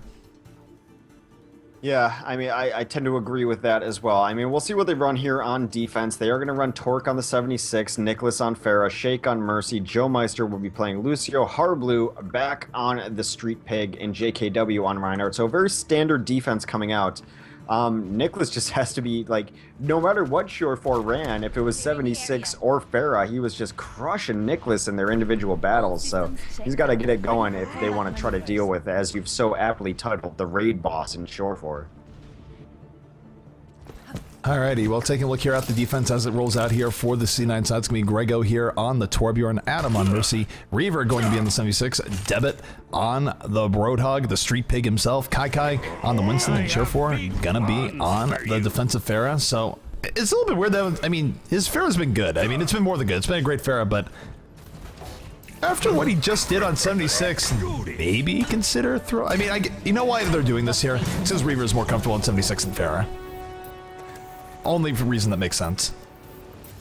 Yeah, I mean, I tend to agree with that as well. I mean, we'll see what they run here on defense. They are going to run Torque on the 76, Nicholas on Pharah, Shake on Mercy, Joe Meister will be playing Lucio, Harblue back on the Street Pig, and JKW on Reinhardt. So a very standard defense coming out. Nicholas just has to be, like, no matter what Surefour ran, if it was 76 or Pharah, he was just crushing Nicholas in their individual battles. So he's got to get it going if they want to try to deal with, as you've so aptly titled, the raid boss in Surefour. Alrighty, well, taking a look here at the defense as it rolls out here for the C9 side. It's going to be Grego here on the Torbjorn, Adam on Mercy, Reaver going to be on the 76, Debit on the Roadhog, the Street Pig himself, Kai on the Winston, and Surefour going to be on the defensive Pharah. So it's a little bit weird though. I mean, his Pharah's been good. I mean, it's been more than good. It's been a great Pharah, but after what he just did on 76, maybe consider throw. I mean, you know why they're doing this here? Since Reaver is more comfortable on 76 than Pharah. Only for a reason that makes sense.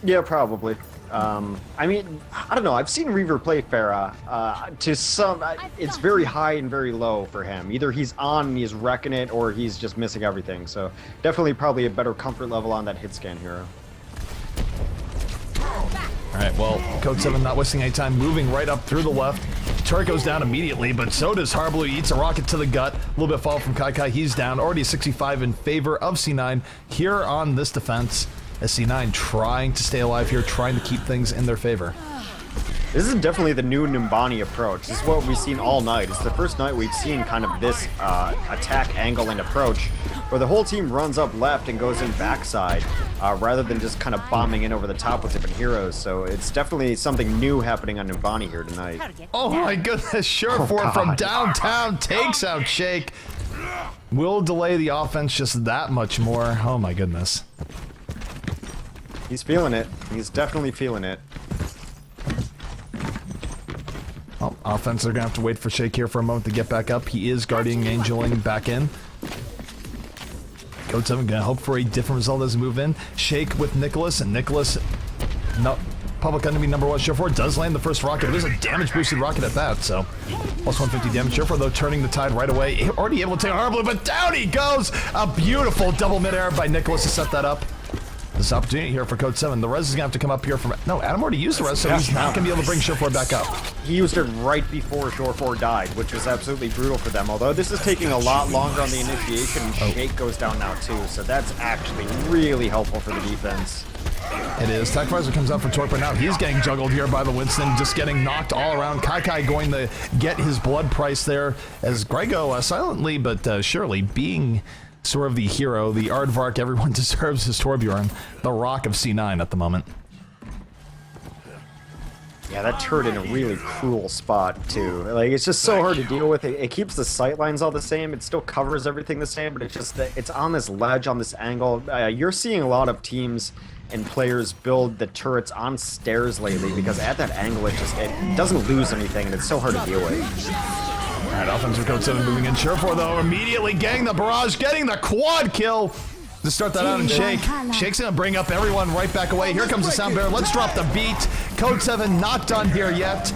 Yeah, probably. I mean, I don't know. I've seen Reaver play Pharah. To some, it's very high and very low for him. Either he's on and he's wrecking it, or he's just missing everything. So definitely probably a better comfort level on that hit scan hero. Alright, well, Code7 not wasting any time, moving right up through the left. Turret goes down immediately, but so does Harblue. He eats a rocket to the gut. A little bit fall from Kai. He's down. Already 65 in favor of C9 here on this defense. As C9 trying to stay alive here, trying to keep things in their favor. This is definitely the new Nimbani approach. This is what we've seen all night. It's the first night we've seen kind of this attack angle and approach, where the whole team runs up left and goes in backside, rather than just kind of bombing in over the top with different heroes. So it's definitely something new happening on Nimbani here tonight. Oh my goodness, Surefour from downtown takes out Shake. Will delay the offense just that much more. Oh my goodness. He's feeling it. He's definitely feeling it. Well, offense, they're going to have to wait for Shake here for a moment to get back up. He is Guardian Angeling back in. Code7 going to hope for a different result as they move in. Shake with Nicholas, and Nicholas, no, public enemy number one. Surefour does land the first rocket. It is a damage-boosted rocket at that, so plus 150 damage. Surefour, though, turning the tide right away. Already able to take Harblue, but down he goes! A beautiful double mid-air by Nicholas to set that up. This opportunity here for Code7. The res is going to have to come up here from... No, Adam already used the res, so he's not going to be able to bring Surefour back up. He used it right before Surefour died, which was absolutely brutal for them. Although this is taking a lot longer on the initiation, and Shake goes down now too, so that's actually really helpful for the defense. It is. Techvisor comes up for Torque, but now he's getting juggled here by the Winston, just getting knocked all around. Kai going to get his blood price there, as Grego silently but surely being... sort of the hero, the aardvark everyone deserves is Torbjorn, the rock of C9 at the moment. Yeah, that turret in a really cruel spot too. Like, it's just so hard to deal with. It keeps the sight lines all the same. It still covers everything the same, but it's just that it's on this ledge, on this angle. You're seeing a lot of teams and players build the turrets on stairs lately because at that angle it doesn't lose anything, and it's so hard to deal with. Alright, offensive Code7 moving in. Surefour, though, immediately getting the barrage, getting the quad kill to start that out and Shake. Shake's going to bring up everyone right back away. Here comes the sound bearer. Let's drop the beat. Code7 not done here yet.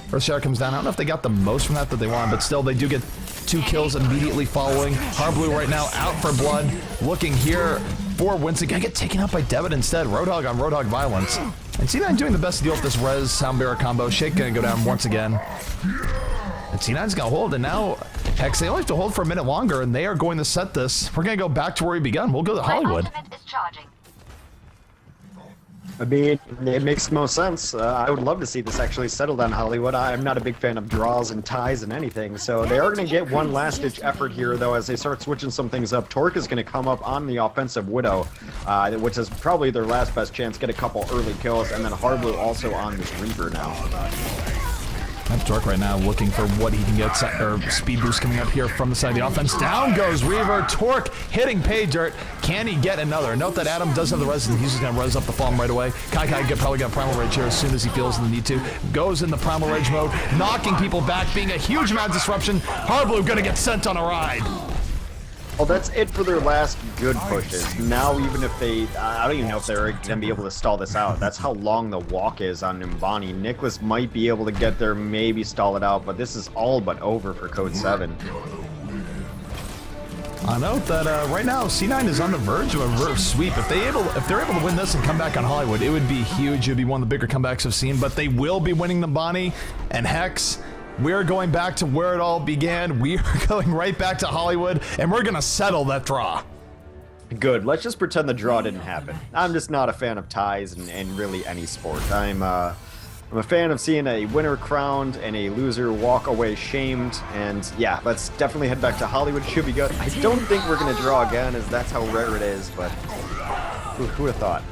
First shot comes down. I don't know if they got the most from that they want, but still, they do get 2 kills immediately following. Harblue right now out for blood. Looking here for Winston. Gonna get taken out by Debit instead. Roadhog on Roadhog violence. And C9 doing the best to deal with this res sound bearer combo. Shake gonna go down once again. And C9's gonna hold, and now, Hex, they only have to hold for a minute longer, and they are going to set this. We're gonna go back to where we begun. We'll go to Hollywood. My ultimate is charging. I mean, it makes the most sense. I would love to see this actually settled on Hollywood. I'm not a big fan of draws and ties and anything, so they are going to get one last-ditch effort here, though, as they start switching some things up. Torque is going to come up on the offensive Widow, which is probably their last best chance, get a couple early kills, and then Harblue also on this Reaper now. That's Torque right now looking for what he can get, or speed boost coming up here from the side of the offense. Down goes Reaver. Torque hitting pay dirt. Can he get another? Note that Adam does have the res, and he's just going to res up the farm right away. Kai probably got Primal Rage here as soon as he feels the need to. Goes in the Primal Rage mode, knocking people back, being a huge amount of disruption. Harblue going to get sent on a ride. Well, that's it for their last good pushes. Now, even if they, I don't even know if they're going to be able to stall this out. That's how long the walk is on Numbani. Nicholas might be able to get there, maybe stall it out, but this is all but over for Code7. I note that right now C9 is on the verge of a reverse sweep. If they're able to win this and come back on Hollywood, it would be huge. It would be one of the bigger comebacks I've seen. But they will be winning Numbani and Hex. We're going back to where it all began. We are going right back to Hollywood, and we're gonna settle that draw. Good. Let's just pretend the draw didn't happen. I'm just not a fan of ties in really any sport. I'm a fan of seeing a winner crowned and a loser walk away shamed. And yeah, let's definitely head back to Hollywood. Should be good. I don't think we're gonna draw again, as that's how rare it is. But who would have thought?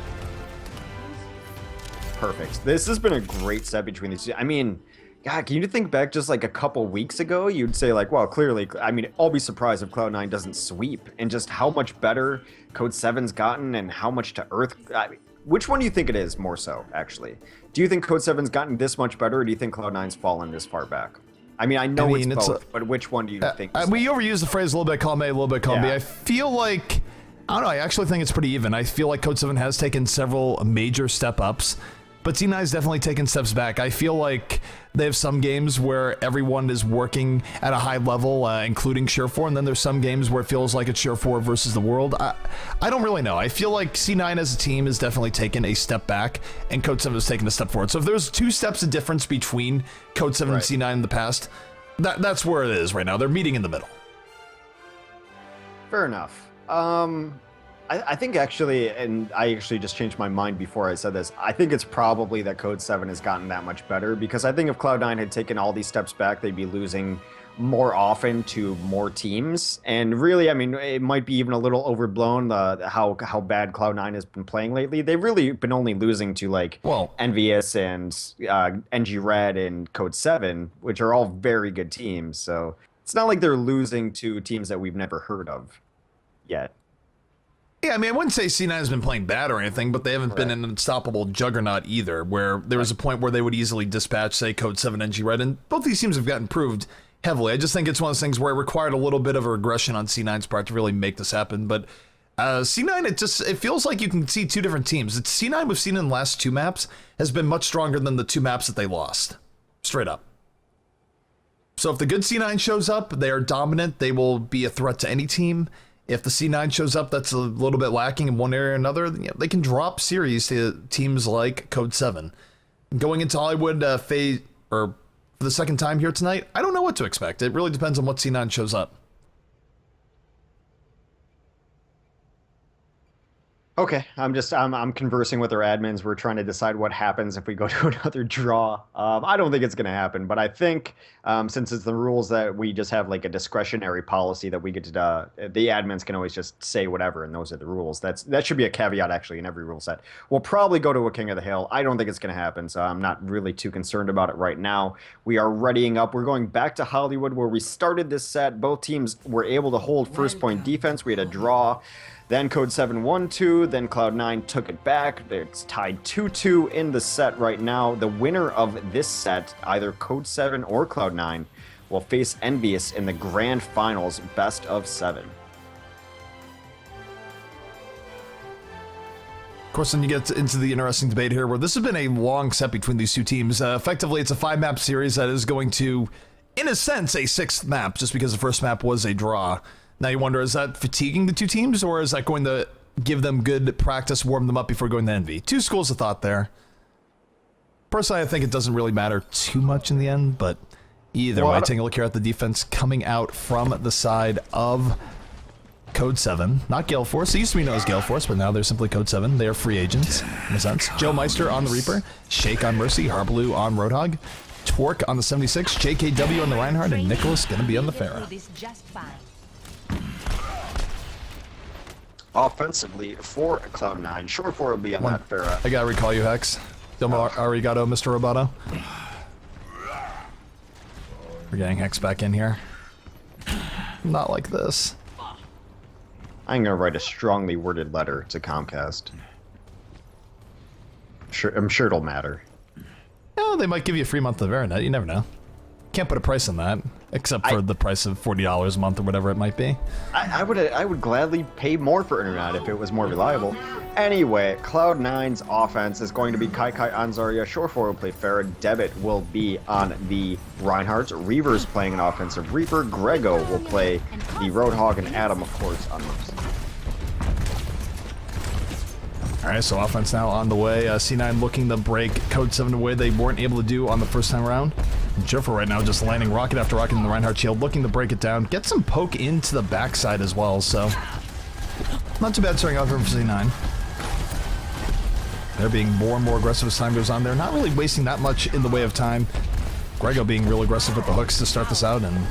Perfect. This has been a great set between these two. I mean, God, can you think back just like a couple weeks ago? You'd say like, well, clearly, I mean, I'll be surprised if Cloud9 doesn't sweep, and just how much better Code7's gotten and how much to Earth. I mean, which one do you think it is more so, actually? Do you think Code7's gotten this much better, or do you think Cloud9's fallen this far back? I mean, I know it's both, but which one do you think? We overuse the phrase a little bit column A, a little bit column B. I feel like, I don't know, I actually think it's pretty even. I feel like Code7 has taken several major step-ups, but C9's definitely taken steps back. I feel like they have some games where everyone is working at a high level, including Surefour, and then there's some games where it feels like it's Surefour versus the world. I don't really know. I feel like C9 as a team has definitely taken a step back, and Code7 has taken a step forward. So if there's 2 steps of difference between Code7 and C9 in the past, that's where it is right now. They're meeting in the middle. Fair enough. I think actually, and I actually just changed my mind before I said this, I think it's probably that Code7 has gotten that much better, because I think if Cloud9 had taken all these steps back, they'd be losing more often to more teams. And really, I mean, it might be even a little overblown, how bad Cloud9 has been playing lately. They've really been only losing to like Envious and NG Red and Code7, which are all very good teams. So it's not like they're losing to teams that we've never heard of yet. Yeah, I mean, I wouldn't say C9 has been playing bad or anything, but they haven't been an unstoppable juggernaut either, where there was a point where they would easily dispatch, say, Code7, NG Red, and both these teams have gotten improved heavily. I just think it's one of those things where it required a little bit of a regression on C9's part to really make this happen, but C9, it feels like you can see 2 different teams. It's C9 we've seen in the last 2 maps has been much stronger than the 2 maps that they lost. Straight up. So if the good C9 shows up, they are dominant, they will be a threat to any team. If the C9 shows up that's a little bit lacking in one area or another, they can drop series to teams like Code7. Going into Hollywood for the second time here tonight, I don't know what to expect. It really depends on what C9 shows up. Okay, I'm conversing with our admins. We're trying to decide what happens if we go to another draw. I don't think it's going to happen, but I think since it's the rules that we just have like a discretionary policy that we get to, the admins can always just say whatever, and those are the rules. That should be a caveat actually in every rule set. We'll probably go to a King of the Hill. I don't think it's going to happen, so I'm not really too concerned about it right now. We are readying up. We're going back to Hollywood where we started this set. Both teams were able to hold first point defense. We had a draw. Then Code7 1-2, then Cloud9 took it back. It's tied 2-2 in the set right now. The winner of this set, either Code7 or Cloud9, will face Envious in the grand finals, best of 7. Of course, then you get into the interesting debate here where this has been a long set between these 2 teams. Effectively, it's a 5-map series that is going to, in a sense, a 6th map, just because the first map was a draw. Now you wonder, is that fatiguing the 2 teams, or is that going to give them good practice, warm them up before going to Envy? 2 schools of thought there. Personally, I think it doesn't really matter too much in the end, but either way, taking a look here at the defense coming out from the side of Code7. Not Gale Force. It used to be known as Gale Force, but now they're simply Code7. They are free agents, in a sense. Joe Meister on the Reaper, Shake on Mercy, Harblue on Roadhog, Torque on the 76, JKW on the Reinhardt, and Nicholas going to be on the Pharah. Offensively for Cloud9, Surefour will be on that Pharah. I gotta recall you, Hex. Domo arigato, Mr. Roboto. We're getting Hex back in here. Not like this. I'm gonna write a strongly worded letter to Comcast. I'm sure it'll matter. Oh, they might give you a free month of internet. You never know. Can't put a price on that, except for the price of $40 a month or whatever it might be. I would gladly pay more for internet if it was more reliable. Anyway, Cloud9's offense is going to be Kai on Zarya, Shore4 will play Pharah, Debit will be on the Reinhardt, Reaver's playing an offensive Reaper, Grego will play the Roadhog, and Adam, of course, on Moose. Alright, so offense now on the way. C9 looking to break Code7 away they weren't able to do on the first time around. Joffer right now just landing rocket after rocket in the Reinhardt shield, looking to break it down. Get some poke into the backside as well, so... Not too bad starting off here for C9. They're being more and more aggressive as time goes on. They're not really wasting that much in the way of time. Grego being real aggressive with the hooks to start this out, and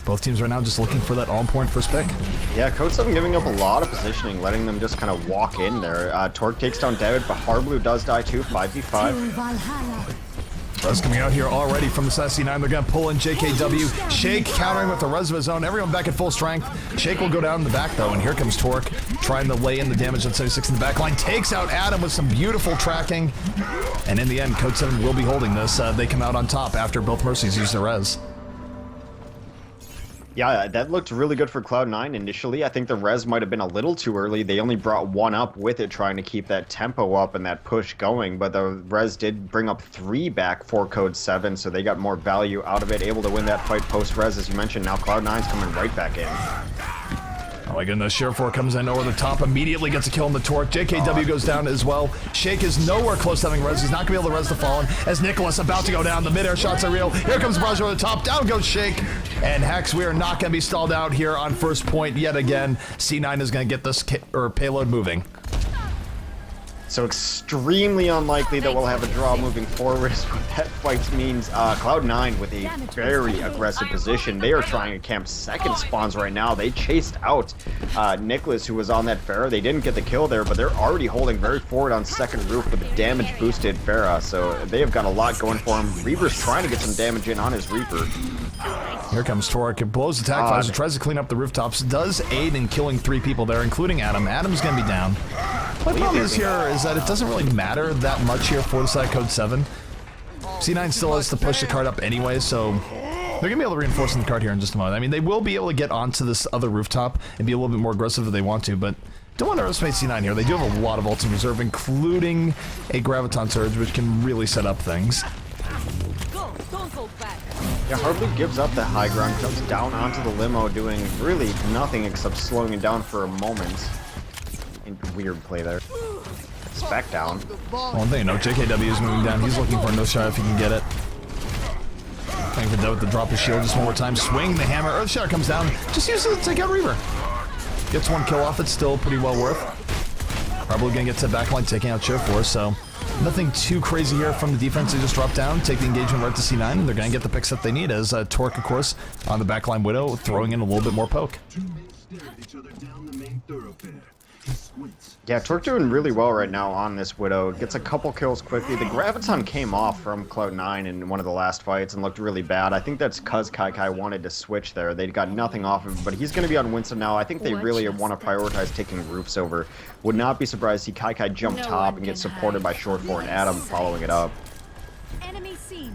both teams right now just looking for that all-important first pick. Yeah, Code7 giving up a lot of positioning, letting them just kind of walk in there. Torque takes down David, but Harblue does die too, 5v5. Rez coming out here already from the side C9. They're going to pull in JKW. Shake countering with the Rez of his own. Everyone back at full strength. Shake will go down in the back, though, and here comes Torque trying to lay in the damage on 76 in the back line. Takes out Adam with some beautiful tracking. And in the end, Code7 will be holding this. They come out on top after both Mercies use the Rez. Yeah, that looked really good for Cloud9 initially. I think the res might have been a little too early. They only brought one up with it, trying to keep that tempo up and that push going, but the res did bring up 3 back for Code7, so they got more value out of it, able to win that fight post-res, as you mentioned. Now Cloud9's coming right back in. Oh my goodness, Share4 comes in over the top, immediately gets a kill on the Torque. JKW goes down as well. Shake is nowhere close to having res. He's not going to be able to res the Fallen as Nicholas about to go down. The mid-air shots are real. Here comes Barrage over the top. Down goes Shake. And Hex, we are not going to be stalled out here on first point yet again. C9 is going to get this payload moving. So extremely unlikely that we'll have a draw moving forward is what that fight means. Cloud9 with a very aggressive position. They are trying to camp second spawns right now. They chased out Nicholas, who was on that Pharah. They didn't get the kill there, but they're already holding very forward on second roof with a damage boosted Pharah. So they have got a lot going for him. Reaper's trying to get some damage in on his Reaper. Here comes Torque. It blows attack flash and tries to clean up the rooftops. Does aid in killing 3 people there, including Adam. Adam's going to be down. My problem is here is that it doesn't really matter that much here for the side Code7. C9 still has to push the card up anyway, so they're going to be able to reinforce the card here in just a moment. I mean, they will be able to get onto this other rooftop and be a little bit more aggressive if they want to, but don't want to underestimate C9 here. They do have a lot of ults in reserve, including a Graviton Surge, which can really set up things. Yeah, Harblue gives up the high ground, jumps down onto the limo, doing really nothing except slowing it down for a moment. Weird play there. Spec down. One thing, no, JKW is moving down. He's looking for a no shot if he can get it. Waiting for Dev to drop his shield just one more time. Swing the hammer. Earthshatter comes down. Just use it to take out Reaver. Gets 1 kill off. It's still pretty well worth. Probably gonna get to backline, taking out Share4, so nothing too crazy here from the defense. They just drop down, take the engagement right to C9, and they're gonna get the picks that they need as Torque, of course, on the backline Widow, throwing in a little bit more poke. Yeah, Torque doing really well right now on this Widow. Gets a couple kills quickly. The Graviton came off from Cloud9 in one of the last fights and looked really bad. I think that's because Kai wanted to switch there. They got nothing off of him, but he's going to be on Winston now. I think they really want to prioritize taking roofs over. Would not be surprised to see Kai jump top and get supported by Shore4 and Adam following it up. Enemy seen.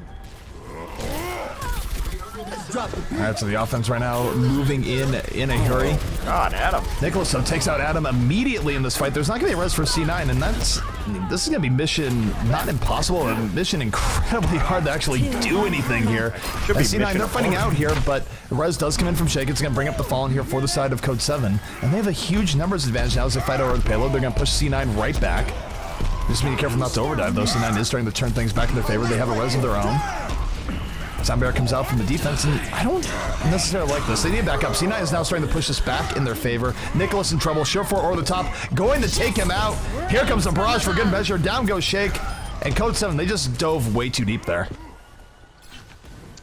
Alright, so the offense right now moving in a hurry. God, Adam. Nicholas takes out Adam immediately in this fight. There's not going to be a res for C9, and this is going to be mission not impossible, but mission incredibly hard to actually do anything here. Should be C9, they're fighting out here, but res does come in from Shake. It's going to bring up the Fallen here for the side of Code7, and they have a huge numbers advantage now as they fight over the payload. They're going to push C9 right back. Just be careful not to overdive, though. C9 is starting to turn things back in their favor. They have a res of their own. Soundbear comes out from the defense, and I don't necessarily like this. They need backup. C9 is now starting to push this back in their favor. Nicholas in trouble. Share4 over the top, going to take him out. Here comes a barrage for good measure. Down goes Shake, and Code7, they just dove way too deep there.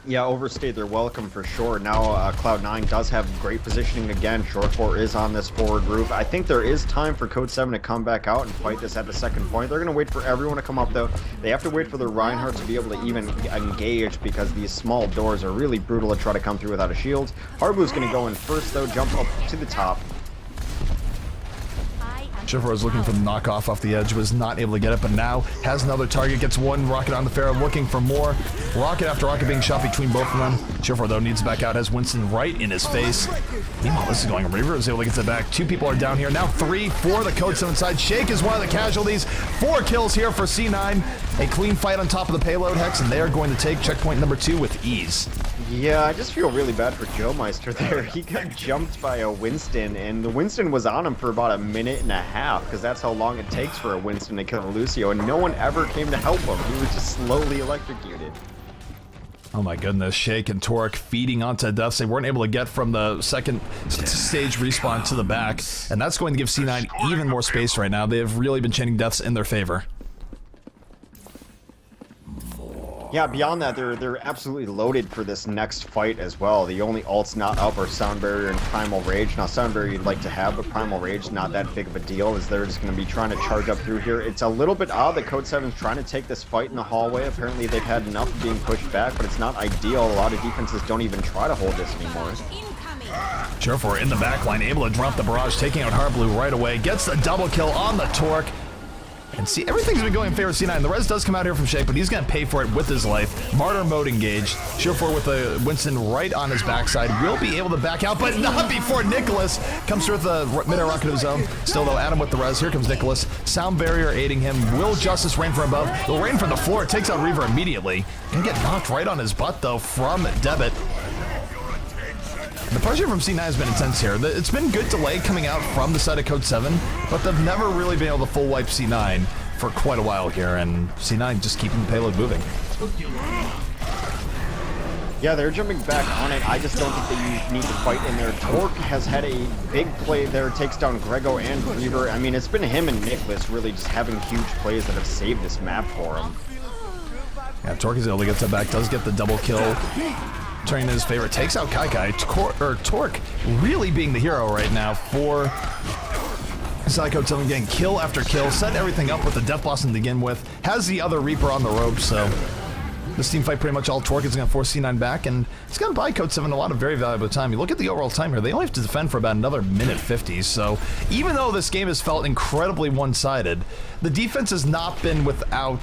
Yeah, overstayed their welcome for sure. Now Cloud9 does have great positioning again. Short 4 is on this forward group. I think there is time for Code7 to come back out and fight this at the second point. They're going to wait for everyone to come up though. They have to wait for the Reinhardt to be able to even engage because these small doors are really brutal to try to come through without a shield. Hardblue's going to go in first though, jump up to the top. Schiffer was looking for the knockoff off the edge, was not able to get it, but now has another target, gets one rocket on the Pharaoh, looking for more. Rocket after rocket being shot between both of them. Schiffer, though, needs back out, has Winston right in his face. Meanwhile, this is going. Reaver is able to get it back. 2 people are down here. Now 3 for the Code7 side. Shake is one of the casualties. 4 kills here for C9. A clean fight on top of the payload, Hex, and they are going to take checkpoint number 2 with ease. Yeah, I just feel really bad for Joe Meister there. He got jumped by a Winston, and the Winston was on him for about a minute and a half, because that's how long it takes for a Winston to kill a Lucio, and no one ever came to help him. He was just slowly electrocuted. Oh my goodness, Shake and Torque feeding onto deaths. They weren't able to get from the second stage respawn to the back, and that's going to give C9 even more space right now. They have really been chaining deaths in their favor. Yeah, beyond that, they're absolutely loaded for this next fight as well. The only ults not up are Sound Barrier and Primal Rage. Now, Sound Barrier you'd like to have, but Primal Rage not that big of a deal, as they're just going to be trying to charge up through here. It's a little bit odd that Code7's trying to take this fight in the hallway. Apparently, they've had enough of being pushed back, but it's not ideal. A lot of defenses don't even try to hold this anymore. Surefour in the backline, able to drop the barrage, taking out Hardblue right away. Gets the double kill on the Torque. And see, everything's been going in favor of C9. The res does come out here from Shake, but he's going to pay for it with his life. Martyr mode engaged. Surefour with a Winston right on his backside. Will be able to back out, but not before Nicholas comes through with the mid-air rocket of his own. Still, though, Adam with the res. Here comes Nicholas. Sound Barrier aiding him. Will Justice rain from above? He'll rain from the floor. Takes out Reaver immediately. Can get knocked right on his butt, though, from Debit. The pressure from C9 has been intense here. It's been good delay coming out from the side of Code7, but they've never really been able to full wipe C9 for quite a while here, and C9 just keeping the payload moving. Yeah, they're jumping back on it. I just don't think they need to fight in there. Torque has had a big play there, takes down Grego and Reaver. I mean, it's been him and Nicholas really just having huge plays that have saved this map for him. Yeah, Torque is able to get that back, does get the double kill. Turning in his favor, takes out Kai. Torque really being the hero right now for Code7, getting kill after kill, set everything up with the Death Blossom to begin with, has the other Reaper on the ropes, so this team fight pretty much all Torque is going to force C9 back, and it's going to buy Code7 a lot of very valuable time. You look at the overall time here, they only have to defend for about another minute 50, so even though this game has felt incredibly one-sided, the defense has not been without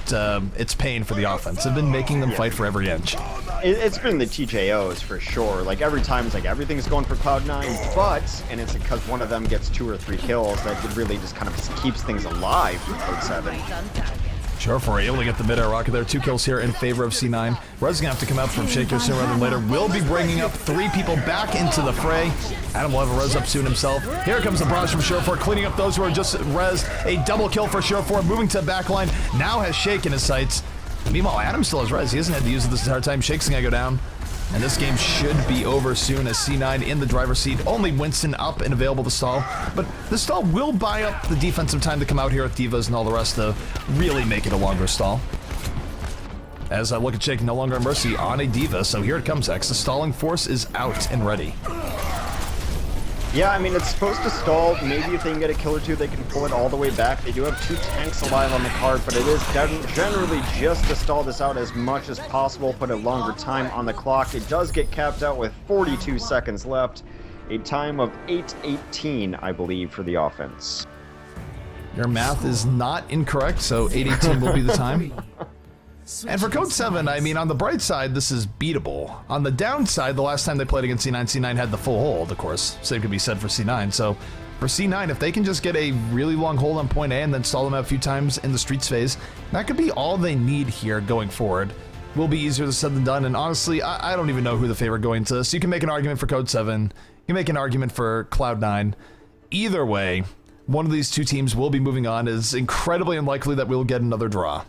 its pain for the offense. They've been making them fight for every inch. It's been the TJOs for sure. Like every time it's like everything's going for Cloud9, but, and it's because one of them gets 2 or 3 kills, that it really just kind of keeps things alive for Code7. Surefour able to get the mid-air rocket there. 2 kills here in favor of C9. Rez is going to have to come out from Shake here sooner rather than later. Will be bringing up 3 people back into the fray. Adam will have a Rez up soon himself. Here comes the barrage from Surefour, cleaning up those who are just Rez. A double kill for Surefour, moving to the back line. Now has Shake in his sights. Meanwhile, Adam still has Rez. He hasn't had to use it this entire time. Shake's going to go down. And this game should be over soon as C9 in the driver's seat. Only Winston up and available to stall. But the stall will buy up the defensive time to come out here with Divas and all the rest to really make it a longer stall. As I look at Shake, no longer a Mercy on a Diva. So here it comes, X. The stalling force is out and ready. Yeah, I mean, it's supposed to stall. Maybe if they can get a kill or 2, they can pull it all the way back. They do have 2 tanks alive on the card, but it is generally just to stall this out as much as possible, put a longer time on the clock. It does get capped out with 42 seconds left. A time of 8:18, I believe, for the offense. Your math is not incorrect, so 8:18 will be the time. And for Code7, I mean, on the bright side, this is beatable. On the downside, the last time they played against C9, C9 had the full hold, of course. Same could be said for C9. So for C9, if they can just get a really long hold on point A and then stall them out a few times in the streets phase, that could be all they need here going forward. Will be easier said than done, and honestly, I don't even know who the favorite going to. So you can make an argument for Code7, you can make an argument for Cloud9. Either way, one of these 2 teams will be moving on. It's incredibly unlikely that we'll get another draw.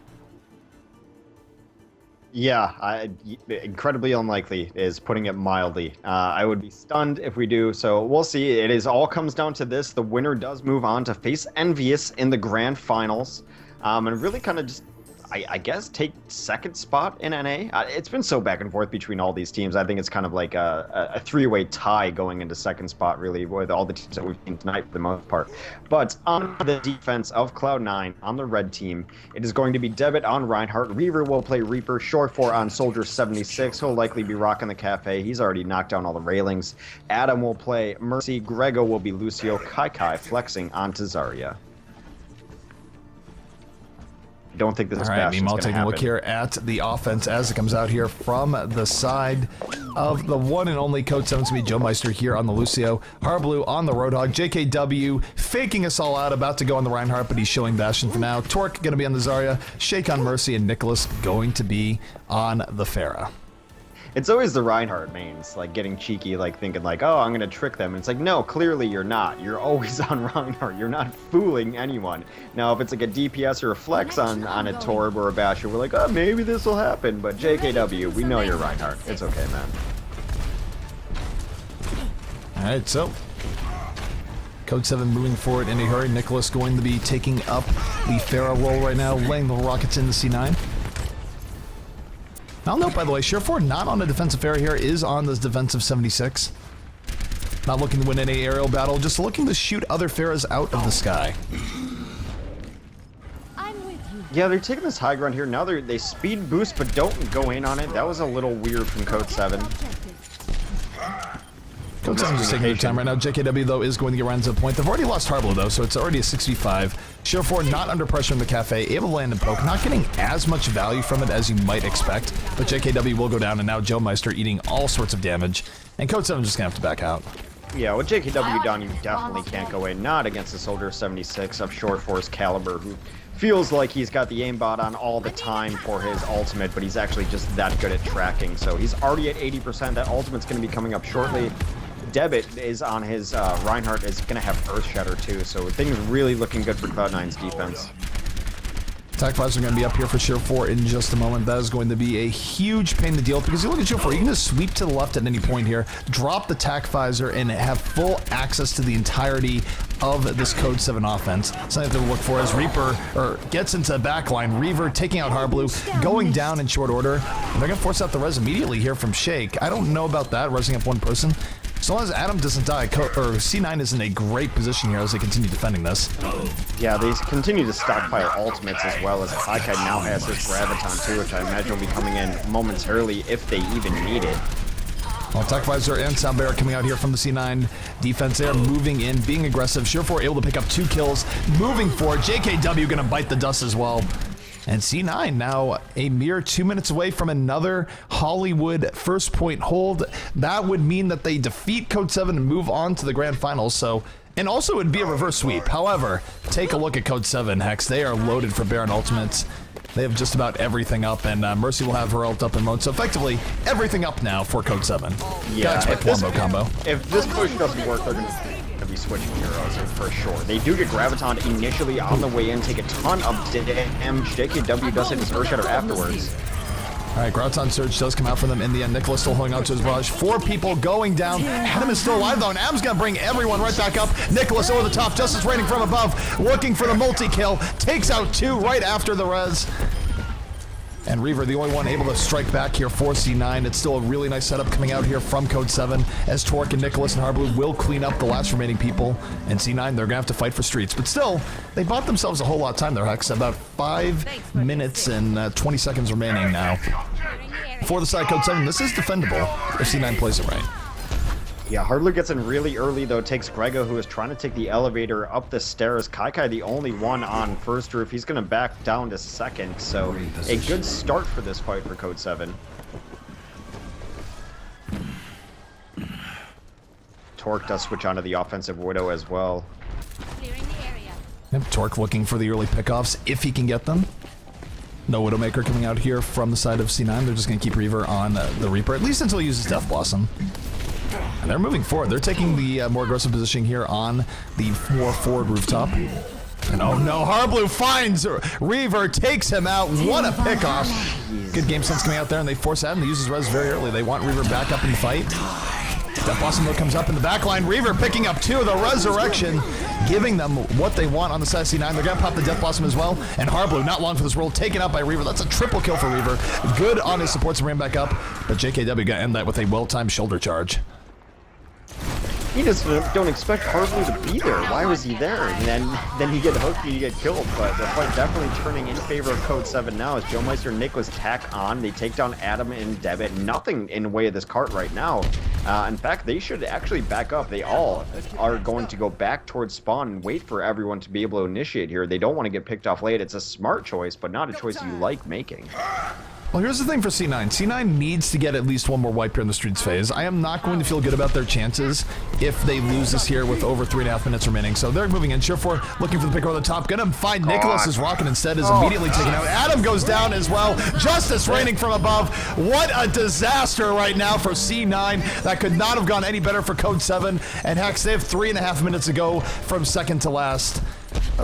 Yeah, incredibly unlikely is putting it mildly. I would be stunned if we do, so we'll see. It is all comes down to this. The winner does move on to face Envious in the grand finals. And really kind of just, I guess, take second spot in NA. It's been so back and forth between all these teams. I think it's kind of like a three-way tie going into second spot, really, with all the teams that we've seen tonight for the most part. But on the defense of Cloud9, on the red team, it is going to be Debit on Reinhardt. Reaver will play Reaper. Short4 on Soldier 76. He'll likely be rocking the cafe. He's already knocked down all the railings. Adam will play Mercy. Grego will be Lucio. Kai flexing onto Zarya. Don't think this is All right, meanwhile, taking a look here at the offense as it comes out here from the side of the one and only Code7. It's going to be Joe Meister here on the Lucio. Harblue on the Roadhog. JKW faking us all out, about to go on the Reinhardt, but he's showing Bastion for now. Torque going to be on the Zarya. Shake on Mercy, and Nicholas going to be on the Pharah. It's always the Reinhardt mains, like, getting cheeky, like, thinking, like, oh, I'm gonna trick them. And it's like, no, clearly you're not. You're always on Reinhardt. You're not fooling anyone. Now, if it's like a DPS or a flex on a Torb or a Basher, we're like, oh, maybe this will happen. But JKW, we know you're Reinhardt. It's okay, man. All right, so Code7 moving forward in a hurry. Nicholas going to be taking up the Pharah role right now, laying the rockets in the C9. I'll note, by the way, Share4 not on a defensive Pharah here, is on this defensive 76. Not looking to win any aerial battle, just looking to shoot other Pharahs out of the sky. I'm with you. Yeah, they're taking this high ground here. Now they speed boost, but don't go in on it. That was a little weird from Code7. Code7 just taking their time right now. JKW, though, is going to get around to the point. They've already lost Harblue, though, so it's already a 6v5. Share4 not under pressure in the cafe, able to land and poke, not getting as much value from it as you might expect, but JKW will go down, and now Joe Meister eating all sorts of damage, and Code7 just gonna have to back out. Yeah, with JKW down, you definitely can't go in. Not against the Soldier 76 of Short4's caliber, who feels like he's got the aimbot on all the time for his ultimate, but he's actually just that good at tracking. So he's already at 80%. That ultimate's going to be coming up shortly. Debit is on his Reinhardt, is going to have Earth Shatter too, so things really looking good for Cloud9's defense. Attack flies are going to be up here for Share4 in just a moment. That is going to be a huge pain to deal with, because you look at Share4, you can just sweep to the left at any point here, drop the tac visor, and have full access to the entirety of this Code7 offense. Something to look for as Reaper gets into the backline. Reaver taking out Harblue, going down in short order. And they're going to force out the res immediately here from Shake. I don't know about that, resing up one person. As long as Adam doesn't die, C9 is in a great position here as they continue defending this. Yeah, they continue to stockpile ultimates as well, as Kai now has his Graviton too, which I imagine will be coming in momentarily if they even need it. Well, Tech Visor and Soundbearer coming out here from the C9 defense there, moving in, being aggressive. Share4 able to pick up 2 kills, moving forward. JKW gonna bite the dust as well. And C9 now a mere 2 minutes away from another Hollywood first point hold. That would mean that they defeat Code7 and move on to the grand finals. So, and also it'd be a reverse sweep. However, take a look at Code7, Hex. They are loaded for Baron ultimates. They have just about everything up, and Mercy will have her ult up in mode. So effectively, everything up now for Code7. Yeah, if this combo. If this push doesn't work, they're going to be switching heroes for sure. They do get Graviton initially on the way in, take a ton of damage. JKW does hit his Earth Shatter afterwards. All right, Graviton Surge does come out for them in the end. Nicholas still holding on to his barrage. 4 people going down. Adam is still alive, though, and Adam's going to bring everyone right back up. Nicholas over the top, Justice raining from above, looking for the multi-kill. Takes out 2 right after the res. And Reaver, the only one able to strike back here for C9. It's still a really nice setup coming out here from Code7, as Torque and Nicholas and Harblue will clean up the last remaining people. And C9, they're going to have to fight for streets. But still, they bought themselves a whole lot of time there, Hex. About 5 minutes and 20 seconds remaining now. For the side Code7, this is defendable if C9 plays it right. Yeah, Harblue gets in really early, though, takes Grego, who is trying to take the elevator up the stairs. Kai the only one on first roof. He's going to back down to second, so a good start for this fight for Code7. Torque does switch onto the offensive Widow as well. Yep, Torque looking for the early pickoffs if he can get them. No Widowmaker coming out here from the side of C9. They're just going to keep Reaver on the Reaper, at least until he uses Death Blossom. And they're moving forward. They're taking the more aggressive position here on the more forward rooftop. And oh no, Harblue finds Reaver, takes him out. What a pickoff. Good game sense coming out there, and they force Adam to use his res very early. They want Reaver back up and fight. Death Blossom though comes up in the back line. Reaver picking up 2 of the Resurrection, giving them what they want on the side of C9. They're going to pop the Death Blossom as well. And Harblue, not long for this roll, taken out by Reaver. That's a triple kill for Reaver. Good on his supports and ran back up. But JKW going to end that with a well-timed shoulder charge. You just don't expect Harblue to be there. Why was he there? And then you get hooked and you get killed. But the fight definitely turning in favor of Code7 now as Joe Meister and Nicholas tack on. They take down Adam and Debit. Nothing in the way of this cart right now. In fact, they should actually back up. They all are going to go back towards spawn and wait for everyone to be able to initiate here. They don't want to get picked off late. It's a smart choice, but not a choice you like making. Well, here's the thing for C9. C9 needs to get at least one more wipe here in the streets phase. I am not going to feel good about their chances if they lose this here with over 3.5 minutes remaining. So they're moving in. Surefour looking for the pick over the top. Gonna find Nicholas is rocking instead, is immediately taken out. Adam goes down as well. Justice raining from above. What a disaster right now for C9. That could not have gone any better for Code7. And Hex, they have 3.5 minutes to go from second to last.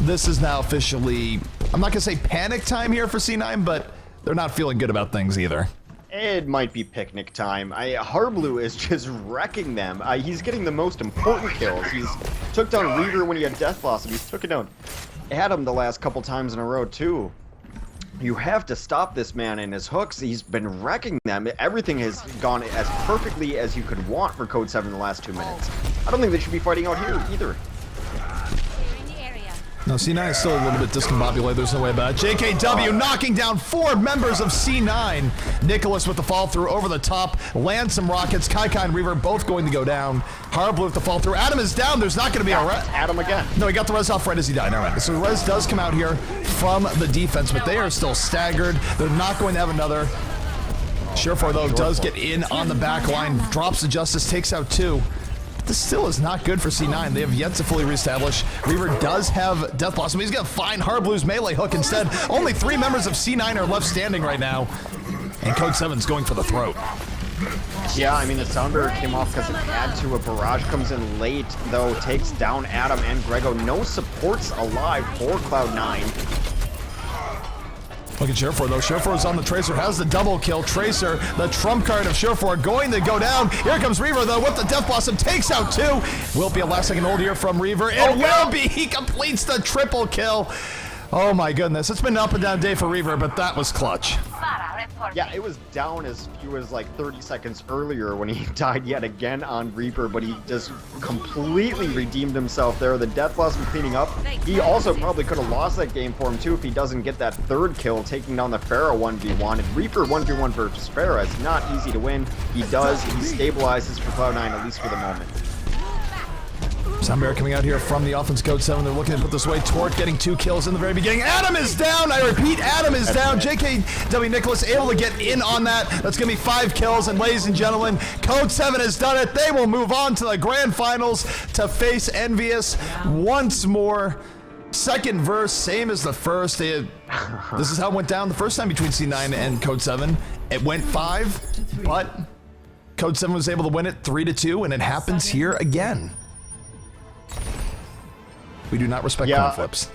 This is now officially, I'm not gonna say panic time here for C9, but they're not feeling good about things either. It might be picnic time. Harblue is just wrecking them. He's getting the most important kills. He's took down Reaver when he had Death Blossom. He's took down Adam the last couple times in a row too. You have to stop this man and his hooks. He's been wrecking them. Everything has gone as perfectly as you could want for Code7 in the last 2 minutes. I don't think they should be fighting out here either. No, C9 is still a little bit discombobulated. There's no way about it. JKW knocking down 4 members of C9. Nicholas with the fall through over the top. Lands some rockets. Kai and Reaver both going to go down. Harblue with the fall through. Adam is down. There's not going to be a res. Adam again. No, he got the res off right as he died. All right. So the res does come out here from the defense, but they are still staggered. They're not going to have another. Surefour, though, does get in on the back line. Drops the Justice, takes out 2. This still is not good for C9. They have yet to fully reestablish. Reaver does have Death Blossom. He's going to find Harblue's melee hook instead. Only 3 members of C9 are left standing right now. And Code7's going for the throat. Yeah, I mean, the Sounder came off because it had to. A barrage comes in late, though, takes down Adam and Grego. No supports alive for Cloud9. Look at Surefour, though. Surefour's on the Tracer, has the double kill. Tracer, the trump card of Surefour, going to go down. Here comes Reaver, though, with the Death Blossom, takes out 2. Will be a last-second hold here from Reaver. It will be. He completes the triple kill. Oh, my goodness. It's been an up-and-down day for Reaver, but that was clutch. Yeah, it was down as few as like 30 seconds earlier when he died yet again on Reaper, but he just completely redeemed himself there. The Death Blossom cleaning up. He also probably could have lost that game for him too if he doesn't get that 3rd kill, taking down the Pharah 1v1. And Reaper 1v1 versus Pharah is not easy to win. He does. He stabilizes for Cloud9, at least for the moment. Sunbear coming out here from the offense. Code7. They're looking to put this away. Tort getting 2 kills in the very beginning. Adam is down. I repeat, Adam is down. JKW Nicholas able to get in on that. That's going to be 5 kills. And ladies and gentlemen, Code7 has done it. They will move on to the grand finals to face Envious once more. Second verse, same as the first. This is how it went down the first time between C9 and Code7. It went 5, but Code7 was able to win it 3-2, and it happens here again. We do not respect coin flips.